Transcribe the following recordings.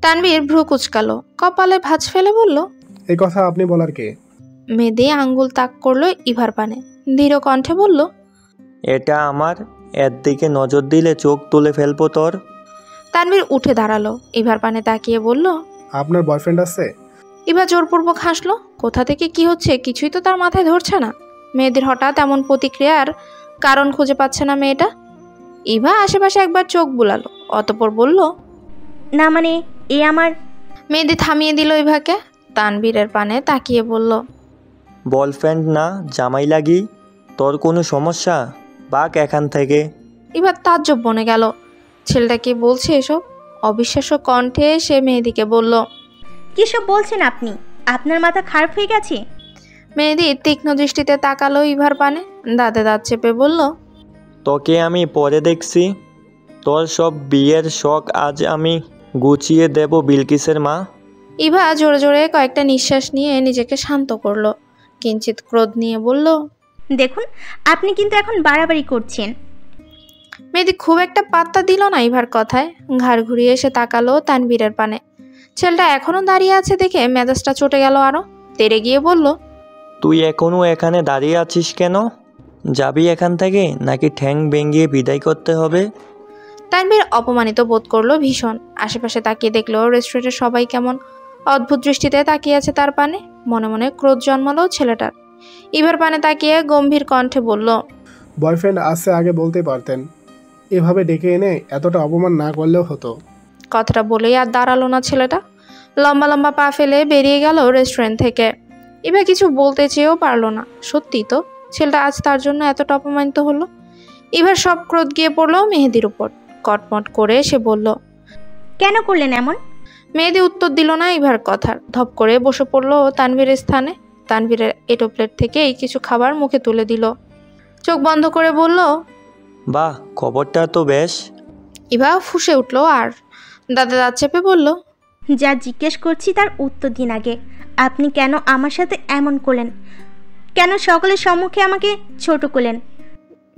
তানভীর ভ্রু কুচকালো, কপালে ভাঁজ ফেলে বলল, এই কথা আপনি বলার কে? মেহেদী আঙ্গুল তাক করলো ইভার পানে, দৃঢ় কণ্ঠে বলল, এটা আমার, এর দিকে নজর দিলে চোখ তুলে ফেলবো তোর। তানভীর উঠে দাঁড়ালো, ইভার পানে তাকিয়ে বলল, আপনার বয়ফ্রেন্ড আছে? ইভা জোরপূর্বক হাসলো। কোথা থেকে কি হচ্ছে কিছুই তো তার মাথায় ধরছে না। মেয়েদের হঠাৎ এমন প্রতিক্রিয়ার কারণ খুঁজে পাচ্ছে না মেয়েটা। ইভা আশেপাশে একবার চোখ বুলালো, অতঃপর বলল, না মানে এ আমার। মেহেদী থামিয়ে দিল ইভাকে, তানভীরের পানে তাকিয়ে বলল, বয়ফ্রেন্ড না জামাই লাগি? তোর কোনো সমস্যা? বাক এখান থেকে। ইভা তাজ্জব বনে গেল, ছেলেটা কি বলছে এসব? অবিশ্বাস্য কণ্ঠে সে মেহেদীকে বলল, কিসব বলছেন আপনি? আপনার মাথা খারাপ হয়ে গেছে? মেহেদী তীক্ষ্ণ দৃষ্টিতে তাকালো ইভার পানে, দাঁতে দাঁত চেপে বলল, তোকে আমি পরে দেখছি। তোর সব বিয়ের শখ আজ আমি গুছিয়ে দেব বিলকিসের মা। ইভা জোরে জোরে কয়েকটা নিঃশ্বাস নিয়ে নিজেকে শান্ত করলো, কিঞ্চিত ক্রোধ নিয়ে বলল, দেখুন, আপনি কিন্তু এখন বাড়াবাড়ি করছেন। মেহেদী খুব একটা পাত্তা দিল না ইভার কথায়, ঘাড় ঘুরিয়ে এসে তাকালো তানভীরের পানে। ছেলেটা এখনো দাঁড়িয়ে আছে দেখে মেজাজটা চটে গেল আরো, তেড়ে গিয়ে বলল, তুই এখনও এখানে দাঁড়িয়ে আছিস কেন? যাবি এখান থেকে নাকি ঠ্যাং ভেঙিয়ে বিদায় করতে হবে? তানভীর অপমানিত বোধ করলো ভীষণ। আশেপাশে তাকিয়ে দেখলো রেস্টুরেন্টের সবাই কেমন অদ্ভুত দৃষ্টিতে তাকিয়ে আছে তার পানে। মনে মনে ক্রোধ জন্মালো ছেলেটার। ইভার পানে তাকিয়ে গম্ভীর কণ্ঠে বলল, বয়ফ্রেন্ড আছে আগে বলতে পারতেন, এভাবে ডেকে এনে এতটা অপমান না করলেও হতো। কথাটা বলেই আর দাঁড়ালো না ছেলেটা, লম্বা লম্বা পা ফেলে বেরিয়ে গেল রেস্টুরেন্ট থেকে। ইভা কিছু বলতে চেয়েও পারলো না। সত্যি তো, ছেলেটা আজ তার জন্য এতটা অপমানিত হলো। ইভার সব ক্রোধ গিয়ে পড়লো মেহেদীর উপর। কটমট করে সে বলল, কেন করলেন এমন? মেহেদী উত্তর দিল না ইভার কথার। ধপ করে বসে পড়লো তানভীরের স্থানে। তানভীরের এটো প্লেট থেকেই কিছু খাবার মুখে তুলে দিল, চোখ বন্ধ করে বলল, বাহ, খবরটা তো বেশ। ইভা ফুঁসে উঠলো আর দাঁতে দাঁত চেপে বলল, যা জিজ্ঞেস করছি তার উত্তর দিন আগে। আপনি কেন আমার সাথে এমন করলেন? কেন সকলের সম্মুখে আমাকে ছোট করলেন?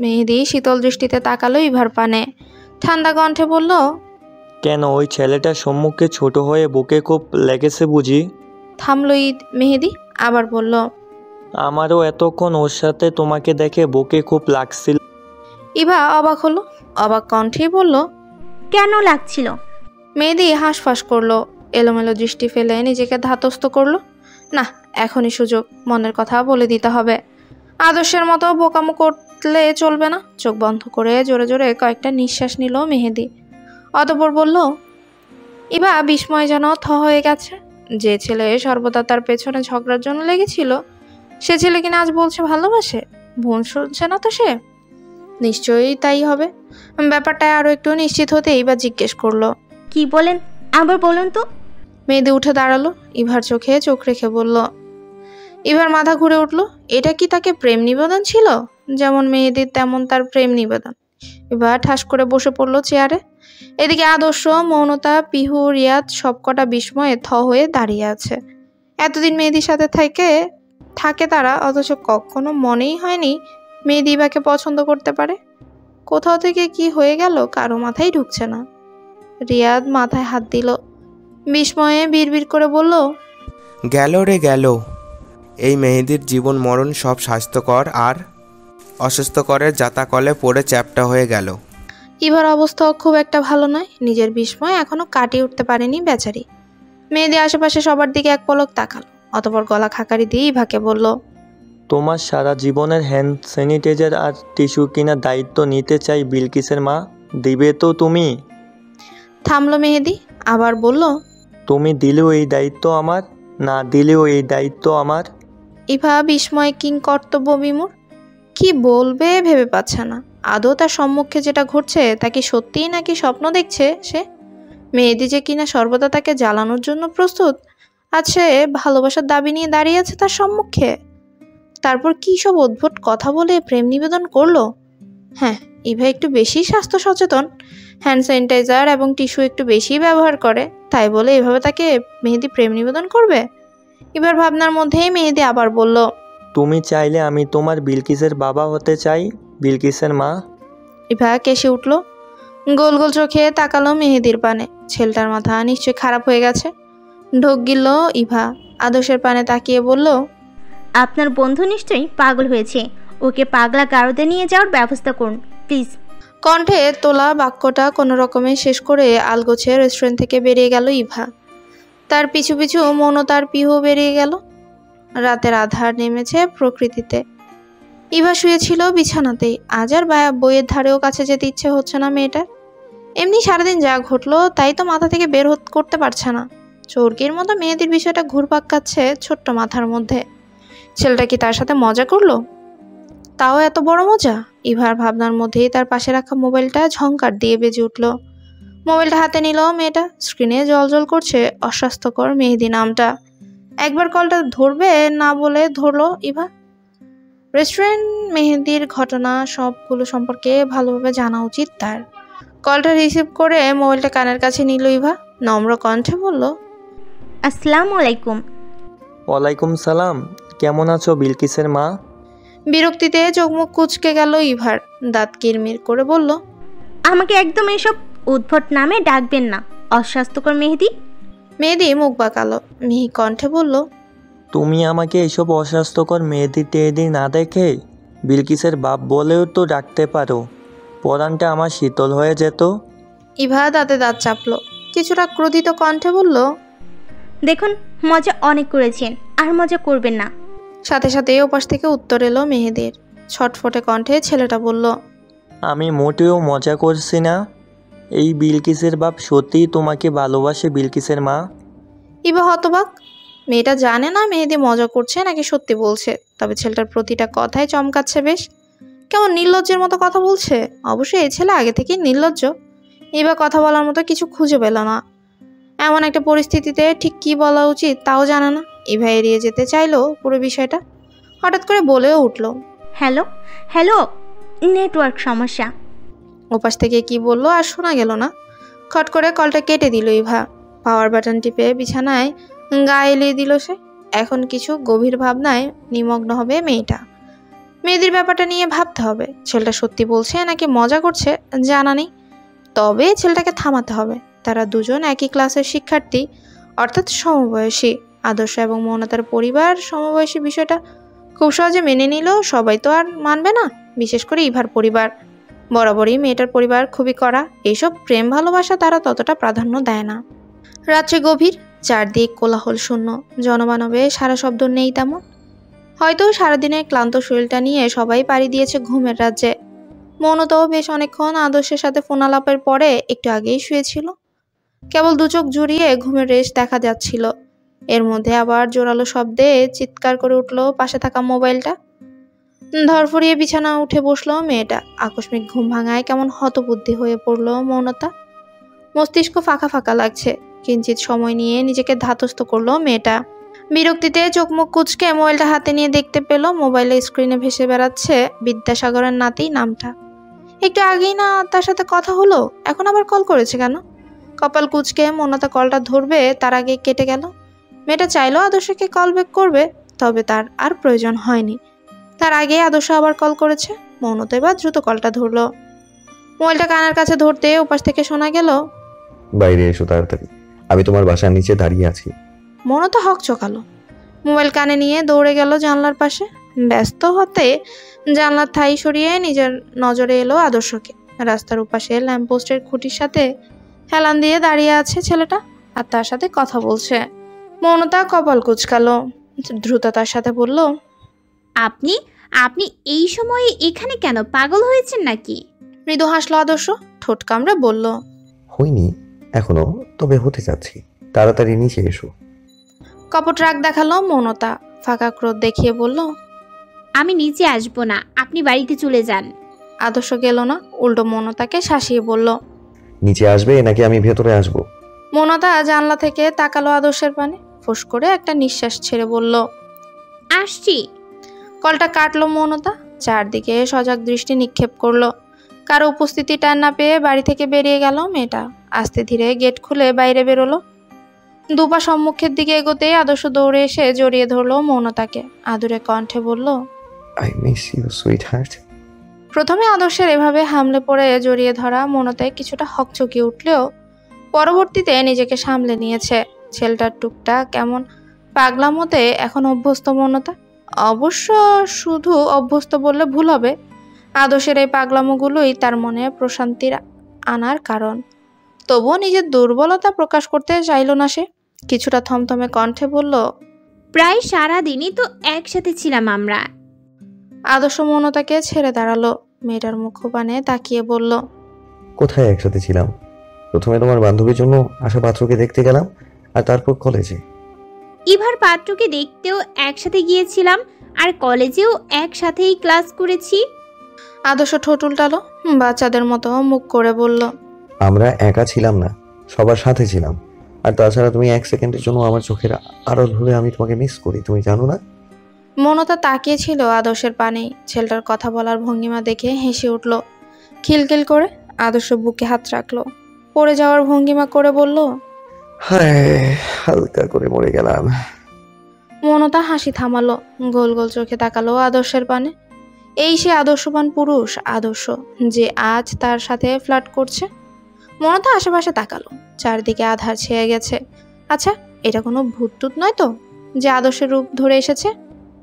মেহেদী শীতল দৃষ্টিতে তাকালো ইভার পানে, ঠান্ডা কণ্ঠে বলল, কেন ওই ছেলেটার সম্মুখে ছোট হয়ে বুকে খুব লেগেছে বুঝি? থামলো মেহেদী, আবার বলল, আমারও এতক্ষণ ওর সাথে তোমাকে দেখে বুকে খুব লাগছিল। ইভা অবাক হলো, অবাক কণ্ঠেই বলল, কেন লাগছিল? মেহেদী হাঁসফাঁস করলো, এলোমেলো দৃষ্টি ফেলে নিজেকে ধাতস্থ করলো। না, এখনই সুযোগ, মনের কথা বলে দিতে হবে। আদর্শের মতো বোকামো করলে চলবে না। চোখ বন্ধ করে জোরে জোরে কয়েকটা নিঃশ্বাস নিল মেহেদী, অতঃপর বলল, ইভা বিস্ময় যেন থ হয়ে গেছে। যে ছেলে সর্বদা তার পেছনে ঝগড়ার জন্য লেগেছিল, সে ছেলে কিনা আজ বলছে ভালোবাসে। ভুল শুনছে না তো সে? নিশ্চয়ই তাই হবে। ব্যাপারটা আরো একটু নিশ্চিত হতে ইভা জিজ্ঞেস করলো, কি বলেন? আবার বলুন তো। মেহেদী উঠে দাঁড়ালো, ইভার চোখে চোখ রেখে বলল। ইভার মাথা ঘুরে উঠল। এটা কি তাকে প্রেম নিবেদন ছিল? যেমন মেহেদীর তেমন তার প্রেম নিবেদন। ইভা ঠাস করে বসে পড়লো চেয়ারে। এদিকে আদর্শ, মৌনতা, পিহু, রিয়াদ সবকটা বিস্ময়ে থ হয়ে দাঁড়িয়ে আছে। এতদিন মেহেদীর সাথে থাকে তারা, অথচ কখনো মনেই হয়নি মেহেদী ইভাকে পছন্দ করতে পারে। কোথাও থেকে কি হয়ে গেল কারো মাথায় ঢুকছে না। রিয়াদ মাথায় হাত দিল, বিস্ময়ে বিড়বিড় করে বলল, গেল রে গেল। এই মেহেদীর জীবন মরণ সব স্বাস্থ্যকর আর অস্বাস্থ্যকরের জাতাকলে পড়ে চ্যাপ্টা হয়ে গেল। ইভার অবস্থা খুব একটা ভালো নয়। নিজের বিস্ময় এখনো কাটিয়ে উঠতে পারেনি বেচারি। মেহেদী আশেপাশে সবার দিকে এক পলক তাকালো, অতঃপর গলা খাকারি দিয়ে ইভাকে বলল, তোমার সারা জীবনের হ্যান্ড স্যানিটাইজার আর টিস্যু কেনার দায়িত্ব নিতে চাই বিলকিসের মা, দিবে তো তুমি? থামলো মেহেদী, আবার বলল, তুমি দিলেও এই দায়িত্ব আমার, না দিলেও এই দায়িত্ব আমার। ইভা বিস্ময় কিং কর্তব্য বিমূঢ়, কি বলবে ভেবে পাচ্ছে না। আদৌ তার সম্মুখে যেটা ঘটছে তা কি সত্যিই নাকি স্বপ্ন দেখছে সে? মেহেদী যে কিনা সর্বদা তাকে জ্বালানোর জন্য প্রস্তুত, আজ সে ভালোবাসার দাবি নিয়ে দাঁড়িয়ে আছে তার সম্মুখে। তারপর কি সব অদ্ভুত কথা বলে প্রেম নিবেদন করলো। হ্যাঁ, ইভা একটু বেশি স্বাস্থ্য সচেতন, হ্যান্ড স্যানিটাইজার এবং টিস্যু একটু বেশি ব্যবহার করে, তাই বলে এভাবে তাকে মেহেদী প্রেম নিবেদন করবে? ইভার ভাবনার মধ্যেই মেহেদী আবার বলল, তুমি চাইলে আমি তোমার বিলকিসের বাবা হতে চাই, বিলকিসের মা। ইভা কেসে উঠল, গোল গোল চোখে তাকালো মেহেদির পানে। ছেলেটার মাথা নিশ্চয়ই খারাপ হয়ে গেছে। ঢোক গিলল ইভা। আদর্শের পানে তাকিয়ে বলল, আপনার বন্ধু নিশ্চয়ই পাগল হয়েছে, ওকে পাগলা গারদে নিয়ে যাওয়ার ব্যবস্থা করুন প্লিজ। কণ্ঠে তোলা বাক্যটা কোনো রকমে শেষ করে আলগোছে রেস্টুরেন্ট থেকে বেরিয়ে গেল ইভা। তার পিছু পিছু মৌনতার পিহু বেরিয়ে গেল। রাতের আধার নেমেছে প্রকৃতিতে। ইভা শুয়েছিল বিছানাতেই। আজ আর বইয়ের ধারেও কাছে যেতে ইচ্ছে হচ্ছে না মেয়েটার। এমনি সারাদিন যা ঘটলো তাই তো মাথা থেকে বের করতে পারছে না। চোরকির মতো মেয়েদের বিষয়টা ঘুরপাক খাচ্ছে ছোট্ট মাথার মধ্যে। ছেলেটা কি তার সাথে মজা করলো? তাও এত বড় মজা? ইভার ভাবনার মধ্যেই তার পাশে রাখা মোবাইলটা ঝংকার দিয়ে বেজে উঠল। মোবাইলটা হাতে নিল মেয়েটা। স্ক্রিনে জল করছে অস্বাস্থ্যকর মেহেদি নামটা। একবার কলটা ধরবে না বলে ধরলো ইভা। রেস্টুরেন্ট, মেহেদির ঘটনা সবগুলো সম্পর্কে ভালোভাবে জানা উচিত তার। কলটা রিসিভ করে মোবাইলটা কানের কাছে নিল ইভা। নম্র কণ্ঠে বলল, আসসালামু আলাইকুম। ওয়ালাইকুম সালাম। কেমন আছো বিলকিসের মা? বিরক্তিতে চোখ মুখ কুঁচকে গেল ইভার। দাঁত কিরমির করে বলল, আমাকে একদম এসব উদ্ভট নামে ডাকবেন না, অস্বাস্থ্যকর মেহেদি। মেহেদি মুখ বাঁকালো। মিহি কণ্ঠে বলল, তুমি আমাকে এইসব অস্বাস্থ্যকর মেহেদি টেহেদি না দেখে বিলকিসের বাপ বলেও তো ডাকতে পারো। পরানটা আমার শীতল হয়ে যেত। ইভা দাঁতে দাঁত চাপলো। কিছুটা ক্রোধিত কণ্ঠে বলল, দেখুন, মজা অনেক করেছেন, আর মজা করবেন না। সাথে সাথে ওপাশ থেকে উত্তর এলো মেহেদির। ছটফটে কণ্ঠে ছেলেটা বলল, আমি মোটেও মজা করছি না। এই বিলকিসের বাপ সত্যিই তোমাকে ভালোবাসে বিলকিসের মা? ইভা হতবাক। মেয়েটা জানে না মেহেদি মজা করছে নাকি সত্যি বলছে। তবে ছেলেটার প্রতিটা কথাই চমকাচ্ছে বেশ। কেমন নির্লজ্জের মতো কথা বলছে। অবশ্যই এই ছেলে আগে থেকেই নির্লজ্জ। ইভা কথা বলার মতো কিছু খুঁজে পেল না। এমন একটা পরিস্থিতিতে ঠিক কি বলা উচিত তাও জানে না। ইভা এড়িয়ে যেতে চাইলো পুরো বিষয়টা। হঠাৎ করে বলেও উঠল, হ্যালো হ্যালো, নেটওয়ার্ক সমস্যা। ওপাশ থেকে কি বললো আর শোনা গেল না। খট করে কলটা কেটে দিল ইভা। পাওয়ার বাটন টিপে বিছানায় গা এলিয়ে দিল সে। এখন কিছু গভীর ভাবনায় নিমগ্ন হবে মেয়েটা। মেয়েদের ব্যাপারটা নিয়ে ভাবতে হবে। ছেলেটা সত্যি বলছে নাকি মজা করছে জানা নেই। তবে ছেলেটাকে থামাতে হবে। তারা দুজন একই ক্লাসের শিক্ষার্থী, অর্থাৎ সমবয়সী। আদর্শ এবং মৌনতার পরিবার সমবয়সী বিষয়টা খুব সহজে মেনে নিলেও সবাই তো আর মানবে না। বিশেষ করে ইভার পরিবার। বরাবরই মেয়েটার পরিবার খুবই কড়া। এইসব প্রেম ভালোবাসা তারা ততটা প্রাধান্য দেয় না। রাত্রে গভীর, চারদিক কোলাহল শূন্য। জনমানবে সারা শব্দ নেই তেমন। হয়তো সারাদিনের ক্লান্ত শরীরটা নিয়ে সবাই পাড়ি দিয়েছে ঘুমের রাজ্যে। মৌনতাও বেশ অনেকক্ষণ আদর্শের সাথে ফোনালাপের পরে একটু আগেই শুয়েছিল। কেবল দু চোখ জুড়িয়ে ঘুমের রেশ দেখা যাচ্ছিল। এর মধ্যে আবার জোরালো শব্দে চিৎকার করে উঠল পাশে থাকা মোবাইলটা। ধরফরিয়ে বিছানা উঠে বসলো মেয়েটা। আকস্মিক ঘুম ভাঙায় কেমন হতবুদ্ধি হয়ে পড়ল মৌনতা। মস্তিষ্ক ফাঁকা ফাঁকা লাগছে। কিঞ্চিত সময় নিয়ে নিজেকে ধাতস্থ করলো মেয়েটা। বিরক্তিতে চোখ মুখ কুচকে মোবাইলটা হাতে নিয়ে দেখতে পেল মোবাইলের স্ক্রিনে ভেসে বেড়াচ্ছে বিদ্যাসাগরের নাতি নামটা। একটু আগেই না তার সাথে কথা হলো, এখন আবার কল করেছে কেন? কপাল কুচকে মৌনতা কলটা ধরবে তার আগে কেটে গেল। মেয়েটা চাইলো আদর্শকে কল ব্যাক করবে, তবে তার আর প্রয়োজন হয়নি। তার আগে আদর্শ আবার কল করেছে। মৌনতা এবার দ্রুত কলটা ধরলো। মোবাইলটা কানের কাছে ধরতে ওপাশ থেকে শোনা গেল, বাইরে এসো তাড়াতাড়ি, আমি তোমার বাসার নিচে দাঁড়িয়ে আছি। মৌনতা হক চকালো। মোবাইল কানে নিয়ে দৌড়ে গেল জানলার পাশে। ব্যস্ত হতে জানলার ঠাই সরিয়ে নিজের নজরে এলো আদর্শকে। রাস্তার উপাশে ল্যাম্পপোস্টের খুঁটির সাথে হেলান দিয়ে দাঁড়িয়ে আছে ছেলেটা, আর তার সাথে কথা বলছে। মৌনতা কপাল কুচকালো। দ্রুত তার সাথে বলল, আপনি আপনি এই সময়ে এখানে কেন? পাগল হয়েছেন নাকি? মৃদু হাসলো আদর্শ। ঠোঁট কামড়ে বলল, হইনি এখনো, তবে হতে যাচ্ছি, তাড়াতাড়ি নিচে এসো। কপট রাগ দেখালো মৌনতা। ফাঁকা ক্রোধ দেখিয়ে বলল, আমি নিচে আসবো না, আপনি বাড়িতে চলে যান। আদর্শ গেল না, উল্টো মৌনতাকে শাসিয়ে বলল, নিচে আসবে নাকি আমি ভেতরে আসবো? মৌনতা জানলা থেকে তাকালো আদর্শের পানে। ফোঁস করে একটা নিঃশ্বাস ছেড়ে বলল, আসছি। কলটা কাটলো মৌনতা। চারদিকে সজাগ দৃষ্টি নিক্ষেপ করলো। কারো উপস্থিতি টান না পেয়ে বাড়ি থেকে বেরিয়ে গেল মেয়েটা। আস্তে ধীরে গেট খুলে বাইরে বেরোলো। দুপা সম্মুখের দিকে এগোতেই আদর্শ দৌড়ে এসে জড়িয়ে ধরলো মৌনতাকে। আদুরে কণ্ঠে বলল, I miss you sweetheart. প্রথমে আদর্শের এভাবে হামলে পড়ে জড়িয়ে ধরা মনতায় কিছুটা হকচকিয়ে উঠলেও পরবর্তীতে নিজেকে সামলে নিয়েছে। ছেলেটার টুকটাক কেমন পাগলামোতে এখন অভ্যস্ত মনতা। অবশ্য শুধু অভ্যস্ত বললে ভুল হবে, আদর্শের এই পাগলামোগুলোই তার মনে প্রশান্তির আনার কারণ। তবুও নিজের দুর্বলতা প্রকাশ করতে চাইল না সে। কিছুটা থমথমে কণ্ঠে বলল, প্রায় সারাদিনই তো একসাথে ছিলাম আমরা। আদর্শ মনতাকে ছেড়ে দাঁড়ালো। মেয়েটার মুখপানে তাকিয়ে বলল, কোথায় একসাথে ছিলাম? প্রথমে তোমার বান্ধবীর জন্য আশা পাত্রকে দেখতে গেলাম, আর তারপর কলেজে। ইভার পাত্রকে দেখতেও একসাথে গিয়েছিলাম, আর কলেজেও একসাথেই ক্লাস করেছি। আদর্শ ঠোঁট উল্টালো, বাচ্চাদের মতো মুখ করে বলল, আমরা একা ছিলাম না, সবার সাথে ছিলাম। আর তাছাড়া তুমি 1 সেকেন্ডের জন্য আমার চোখের আড়াল হলে আমি তোমাকে মিস করি, তুমি জানো না? মনতা তাকিয়েছিল আদর্শের পানেই। ছেলেটার কথা বলার ভঙ্গিমা দেখে হেসে উঠল খিলখিল করে। আদর্শ বুকে হাত রাখলো, পড়ে যাওয়ার ভঙ্গিমা করে বলল, হায়, হালকা করে মরে গেলাম। মনতা হাসি থামালো, গোল গোল চোখে তাকালো আদর্শের পানে। এই সে আদর্শবান পুরুষ আদর্শ, যে আজ তার সাথে ফ্লার্ট করছে। মনতা আশেপাশে তাকালো, চারদিকে আধার ছেয়ে গেছে। আচ্ছা, এটা কোনো ভূতটুত নয় তো যে আদর্শের রূপ ধরে এসেছে?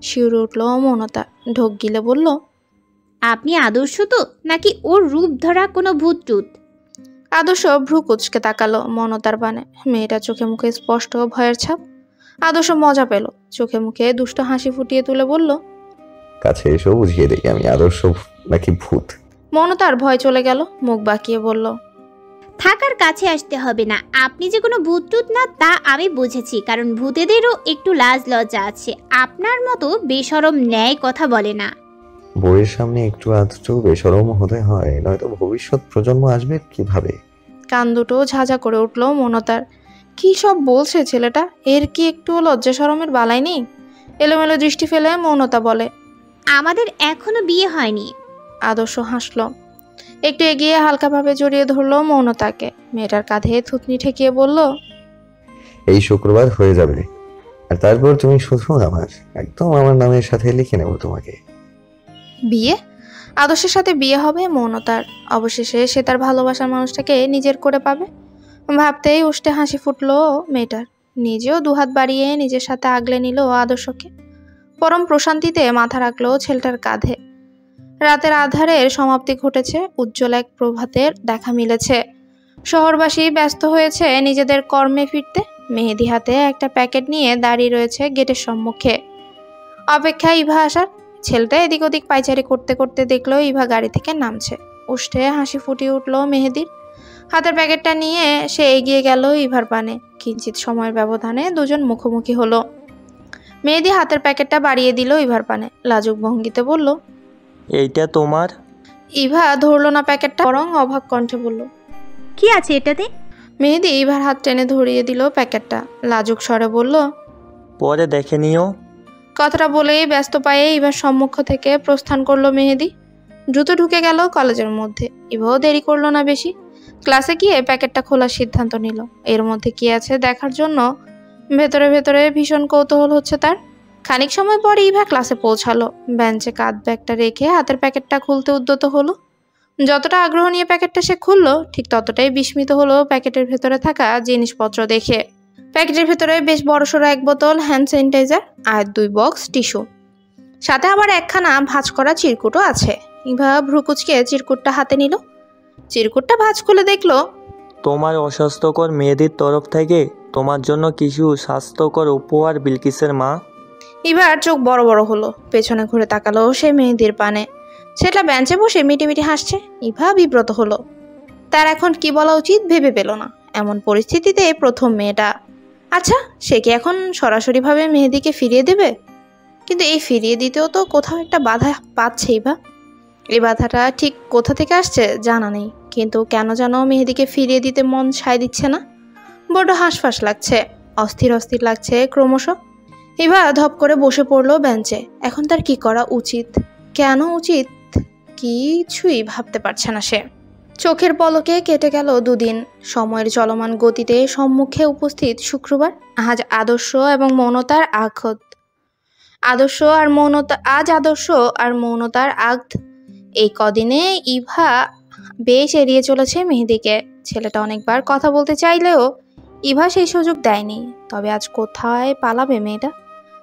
শিউরে উঠল মনতা, ঢোক গিলে বলল, আপনি আদর্শ তো, নাকি ওর রূপ ধরা কোনো ভূতটুত? আদর্শ ভ্রু কুচকে তাকালো মনতার পানে। মেয়েটা চোখে মুখে স্পষ্ট ভয়ের ছাপ। আদর্শ মজা পেল, চোখে মুখে দুষ্ট হাসি ফুটিয়ে তুলে বলল, কাছে এসো, বুঝিয়ে দেখি আমি আদর্শ নাকি ভূত। মনতার ভয় চলে গেল, মুখ বাঁকিয়ে বলল, থাকার কাছে আসতে হবে না। আপনি যে কোনো ভূতটুত না তা আমি বুঝেছি, কারণ ভূতেদেরও একটু লাজ লজ্জা আছে। আপনার মতো বেশরম ন্যায় কথা বলে না। বইয়ের সামনে একটু আধটু বেশরম হতে হয়, নয়তো ভবিষ্যৎ প্রজন্ম আসবে কিভাবে? কান দুটো ঝাঁঝা করে উঠল মনতার। কি সব বলছে ছেলেটা? এর কি একটু লজ্জা শরমের বালাই নেই? এলোমেলো দৃষ্টি ফেলে মনতা বলে, আমাদের এখনো বিয়ে হয়নি। আদর্শ হাসল, একটু এগিয়ে হালকাভাবে জড়িয়ে ধরলো মৌনতাকে। মেয়েটার কাঁধে থুতনি ঠেকিয়ে বলল, এই শুক্রবার হয়ে যাবে, আর তারপর তুমি শুধু আমার, একদম আমার নামের সাথে লিখে নেব তোমাকে। বিয়ে? আদর্শের সাথে বিয়ে হবে মৌনতার? অবশেষে সে তার ভালোবাসার মানুষটাকে নিজের করে পাবে। ভাবতেই উষ্ঠে হাসি ফুটলো মেয়েটার। নিজেও দুহাত বাড়িয়ে নিজের সাথে আগলে নিল আদর্শকে। পরম প্রশান্তিতে মাথা রাখলো ছেলেটার কাঁধে। রাতের আধারের সমাপ্তি ঘটেছে, উজ্জ্বল এক প্রভাতের দেখা মিলেছে। শহরবাসী ব্যস্ত হয়েছে নিজেদের কর্মে ফিরতে। মেহেদি হাতে একটা প্যাকেট নিয়ে দাঁড়িয়ে রয়েছে গেটের সম্মুখে, অপেক্ষায় ইভা আসার। ছেলেটা এদিক ওদিক পায়চারি করতে করতে দেখলো ইভা গাড়ি থেকে নামছে। উষ্ঠে হাসি ফুটিয়ে উঠলো মেহেদির। হাতের প্যাকেটটা নিয়ে সে এগিয়ে গেল ইভার পানে। কিঞ্চিত সময়ের ব্যবধানে দুজন মুখোমুখি হলো। মেহেদি হাতের প্যাকেটটা বাড়িয়ে দিল ইভার পানে, লাজুক ভঙ্গিতে বলল, এইটা তোমার? ইভা ধরল না প্যাকেটটা, বরং অবাক কণ্ঠে বলল, কি আছে এটাতে? মেহেদি ইভার হাত টেনে ধরিয়ে দিল প্যাকেটটা, লাজুক স্বরে বলল, পরে দেখে নিও। কথাটা বলেই ব্যস্ত পায়ে ইভার সম্মুখ থেকে প্রস্থান করলো মেহেদি। দ্রুত ঢুকে গেল কলেজের মধ্যে। ইভাও দেরি করলো না বেশি, ক্লাসে গিয়ে প্যাকেটটা খোলার সিদ্ধান্ত নিল। এর মধ্যে কি আছে দেখার জন্য ভেতরে ভেতরে ভীষণ কৌতূহল হচ্ছে তার। খানিক সময় পরে ইভা ক্লাসে পৌঁছালো। বেঞ্চে কাঁধ ব্যাগটা রেখে হাতের প্যাকেটটা খুলতে উদ্যত হলো। যতটা আগ্রহ নিয়ে প্যাকেটটা সে খুললো, ঠিক ততটাই বিস্মিত হলো প্যাকেটের ভেতরে থাকা জিনিসপত্র দেখে। প্যাকেটের ভেতরে বেশ বড়সড় এক বোতল হ্যান্ড স্যানিটাইজার আর 2 বক্স টিস্যু, সাথে আবার একখানা ভাঁজ করা চিরকুটও আছে। ইভা ভ্রুকুচকে চিরকুটটা হাতে নিল। চিরকুটটা ভাঁজ খুলে দেখলো, তোমার অস্বাস্থ্যকর মেয়েদের তরফ থেকে তোমার জন্য কিছু স্বাস্থ্যকর উপহার বিলকিসের মা। ইভার চোখ বড় বড় হলো, পেছনে ঘুরে তাকালো সে মেহেদির পানে। সেটা বেঞ্চে বসে মিটিমিটি হাসছে। ইভা বিব্রত হলো, তার এখন কি বলা উচিত ভেবে পেল না। এমন পরিস্থিতিতে প্রথম মেয়েটা। আচ্ছা, সে কি এখন সরাসরিভাবে মেহেদিকে ফিরিয়ে দেবে? কিন্তু এই ফিরিয়ে দিতেও তো কোথাও একটা বাধা পাচ্ছে ইভা। এই বাধাটা ঠিক কোথা থেকে আসছে জানা নেই, কিন্তু কেন যেন মেহেদিকে ফিরিয়ে দিতে মন সায় দিচ্ছে না। বড্ড হাঁসফাঁস লাগছে, অস্থির অস্থির লাগছে ক্রমশ। ইভা ধপ করে বসে পড়লো বেঞ্চে। এখন তার কি করা উচিত, কেন উচিত, কিছুই ভাবতে পারছে না সে। চোখের পলকে কেটে গেল 2 দিন। সময়ের চলমান গতিতে সম্মুখে উপস্থিত শুক্রবার। আজ আদর্শ এবং মৌনতার আজ আদর্শ আর মৌনতার আগ। এই কদিনে ইভা বেশ এড়িয়ে চলেছে মেহেদিকে। ছেলেটা অনেকবার কথা বলতে চাইলেও ইভা সেই সুযোগ দেয়নি। তবে আজ কোথায় পালাবে মেয়েটা?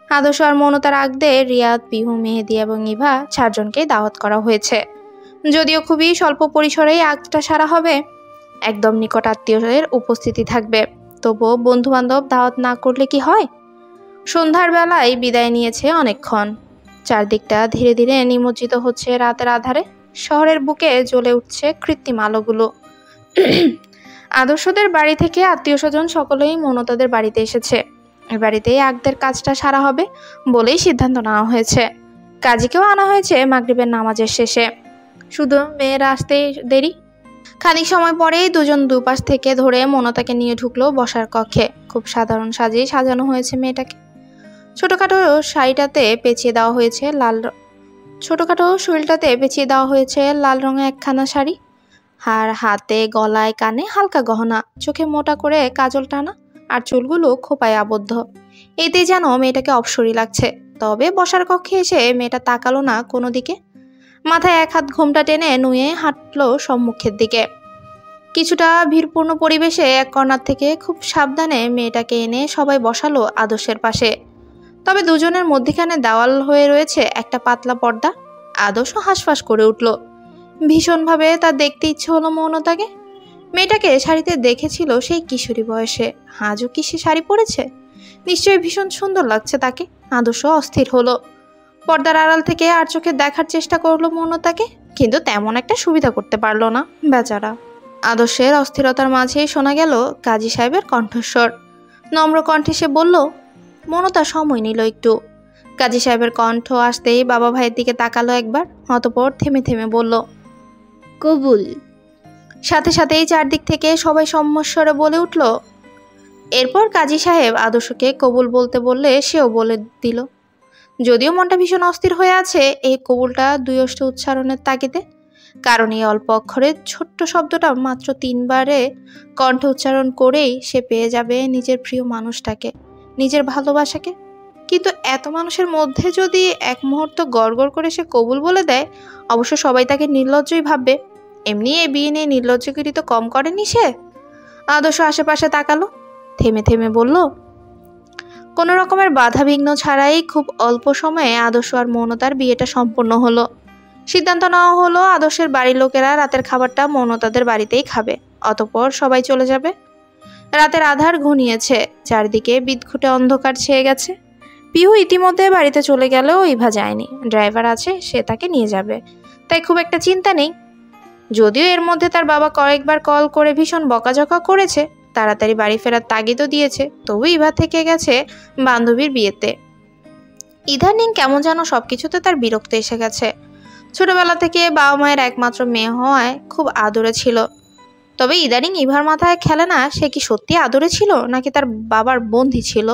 আদর্শ আর মনতার আগদে রিয়াদ, পিহু, মেহেদি এবং ইভা 4 জনকেই দাওয়াত করা হয়েছে। যদিও খুবই স্বল্প পরিসরেই আগটা সারা হবে, একদম নিকট আত্মীয়দের উপস্থিতি থাকবে, তবুও বন্ধু বান্ধব দাওয়াত না করলে কি হয়? সন্ধ্যার বেলায় বিদায় নিয়েছে অনেকক্ষণ। চারদিকটা ধীরে ধীরে নিমজ্জিত হচ্ছে রাতের আধারে। শহরের বুকে জ্বলে উঠছে কৃত্রিম আলোগুলো। আদর্শদের বাড়ি থেকে আত্মীয় স্বজন সকলেই মনতাদের বাড়িতে এসেছে। এই বাড়িতেই আগদের কাজটা সারা হবে বলেই সিদ্ধান্ত নেওয়া হয়েছে। কাজীকেও আনা হয়েছে মাগরিবের নামাজের শেষে, শুধু মেয়েরা আসতে দেরি। খানিক সময় পরেই দুজন দুপাশ থেকে ধরে মনতাকে নিয়ে ঢুকলো বসার কক্ষে। খুব সাধারণ সাজেই সাজানো হয়েছে মেয়েটাকে। ছোটখাটো শাড়িটাতে পেঁচিয়ে দেওয়া হয়েছে লাল রঙের একখানা শাড়ি। আর হাতে, গলায়, কানে হালকা গহনা, চোখে মোটা করে কাজল টানা, আর চুলগুলো খোপায় আবদ্ধ। এতেই যেন মেয়েটাকে অপসরী লাগছে। তবে বসার কক্ষে এসে মেয়েটা তাকালো না কোনো দিকে। মাথায় এক হাত ঘোমটা টেনে নুয়ে হাঁটলো সম্মুখের দিকে। কিছুটা ভিড়পূর্ণ পরিবেশে এক কর্নার থেকে খুব সাবধানে মেয়েটাকে এনে সবাই বসালো আদর্শের পাশে। তবে দুজনের মধ্যখানে দেওয়াল হয়ে রয়েছে একটা পাতলা পর্দা। আদর্শ হাঁসফাঁস করে উঠল। ভীষণভাবে তার দেখতে ইচ্ছে হলো মৌনতাকে। মেয়েটাকে শাড়িতে দেখেছিল সেই কিশোরী বয়সে, আজও কি সে শাড়ি পরেছে? নিশ্চয়ই ভীষণ সুন্দর লাগছে তাকে। আদর্শ অস্থির হলো। পর্দার আড়াল থেকে আর চোখে দেখার চেষ্টা করলো মৌনতাকে, কিন্তু তেমন একটা সুবিধা করতে পারলো না বেচারা। আদর্শের অস্থিরতার মাঝেই শোনা গেল কাজী সাহেবের কণ্ঠস্বর। নম্র কণ্ঠে সে বলল, মৌনতা সময় নিল একটু। কাজী সাহেবের কণ্ঠ আসতেই বাবা ভাইয়ের দিকে তাকালো একবার, অতঃপর থেমে থেমে বলল, কবুল। সাথে সাথেই চারদিক থেকে সবাই সম্মস্বরে বলে উঠল। এরপর কাজী সাহেব আদর্শকে কবুল বলতে বললে সেও বলে দিল। যদিও মনটা ভীষণ অস্থির হয়ে আছে এই কবুলটা 2 অষ্ট উচ্চারণের তাগিদে, কারণ এই অল্প অক্ষরের ছোট্ট শব্দটা মাত্র 3 বারে কণ্ঠ উচ্চারণ করেই সে পেয়ে যাবে নিজের প্রিয় মানুষটাকে, নিজের ভালোবাসাকে। কিন্তু এত মানুষের মধ্যে যদি এক মুহূর্ত গড়গড় করে সে কবুল বলে দেয়, অবশ্য সবাই তাকে নির্লজ্জই ভাববে। এমনি এই বিয়ে নিয়ে নির্লজ্জগিরি তো কম করেনি সে। আদর্শ আশেপাশে তাকালো, থেমে থেমে বলল, কোনো রকমের বাধা বিঘ্ন ছাড়াই খুব অল্প সময়ে আদর্শ আর মৌনতার বিয়েটা সম্পন্ন হলো। সিদ্ধান্ত নেওয়া হলো আদর্শের বাড়ির লোকেরা রাতের খাবারটা মৌনতাদের বাড়িতেই খাবে, অতঃপর সবাই চলে যাবে। রাতের আধার ঘনিয়েছে, চারদিকে বিদঘুটে অন্ধকার ছেয়ে গেছে। পিহু ইতিমধ্যে বাড়িতে চলে গেলেও ইভা যায়নি। ড্রাইভার আছে, সে তাকে নিয়ে যাবে, তাই খুব একটা চিন্তা নেই। যদিও এর মধ্যে তার বাবা কয়েকবার কল করে ভীষণ বকাঝকা করেছে, তাড়াতাড়ি বাড়ি ফেরার তাগিদও দিয়েছে, তবু ইভা থেকে গেছে বান্ধবীর বিয়েতে। ইদানিং কেমন যেন সবকিছুতে তার বিরক্ত এসে গেছে। ছোটবেলা থেকে বাবা মায়ের একমাত্র মেয়ে হওয়ায় খুব আদরে ছিল। তবে ইদানিং ইভার মাথায় খেলে না সে কি সত্যি আদরে ছিল নাকি তার বাবার বন্ধি ছিল।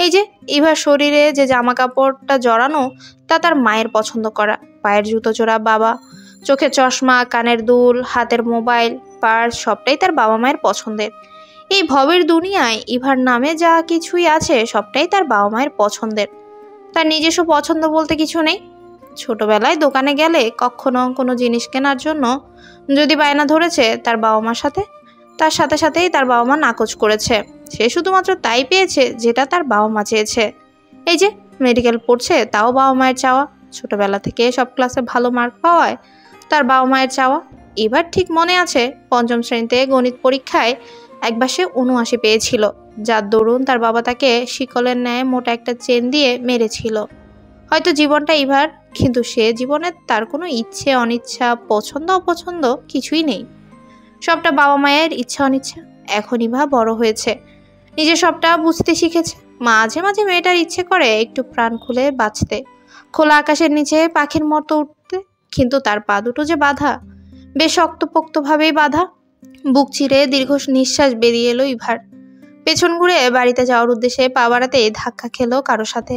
এই যে ইভার শরীরে যে জামা কাপড়টা জড়ানো তা তার মায়ের পছন্দ করা, পায়ের জুতো জোড়া বাবা, চোখে চশমা, কানের দুল, হাতের মোবাইল, পার্স সবটাই তার বাবা মায়ের পছন্দের। এই ভবের দুনিয়ায় ইভার নামে যা কিছুই আছে সবটাই তার বাবা মায়ের পছন্দের। তার নিজস্ব পছন্দ বলতে কিছু নেই। ছোটবেলায় দোকানে গেলে কখনো কোনো জিনিস কেনার জন্য যদি বায়না ধরেছে তার বাবা মার সাথে, তার সাথে সাথেই তার বাবা মা নাকচ করেছে। সে শুধুমাত্র তাই পেয়েছে যেটা তার বাবা মা চেয়েছে। এই যে মেডিকেল পড়ছে, তাও বাবা মায়ের চাওয়া। ছোটবেলা থেকে সব ক্লাসে ভালো মার্ক পাওয়ায় তার বাবা মায়ের চাওয়া। এবার ঠিক মনে আছে 5ম শ্রেণীতে গণিত পরীক্ষায় একবার সে 79 পেয়েছিল, যার দরুন তার বাবা তাকে শিকলের ন্যায় মোটা একটা চেন দিয়ে মেরেছিল। হয়তো জীবনটা ইভার, কিন্তু সে জীবনে তার কোনো ইচ্ছে অনিচ্ছা, পছন্দ অপছন্দ কিছুই নেই। সবটা বাবা মায়ের ইচ্ছা অনিচ্ছা। এখন ইভা বড় হয়েছে, নিজে সবটা বুঝতে শিখেছে। মাঝে মাঝে মেয়েটার ইচ্ছে করে একটু প্রাণ খুলে বাঁচতে, খোলা আকাশের নিচে পাখির মতো উঠতে, কিন্তু তার পা দুটো যে বাঁধা, বেশ শক্তপোক্তভাবেই বাঁধা। বুক চিরে দীর্ঘ নিঃশ্বাস বেরিয়ে এলো ইভার। পেছন ঘুরে বাড়িতে যাওয়ার উদ্দেশ্যে পা বাড়াতে ধাক্কা খেলো কারো সাথে।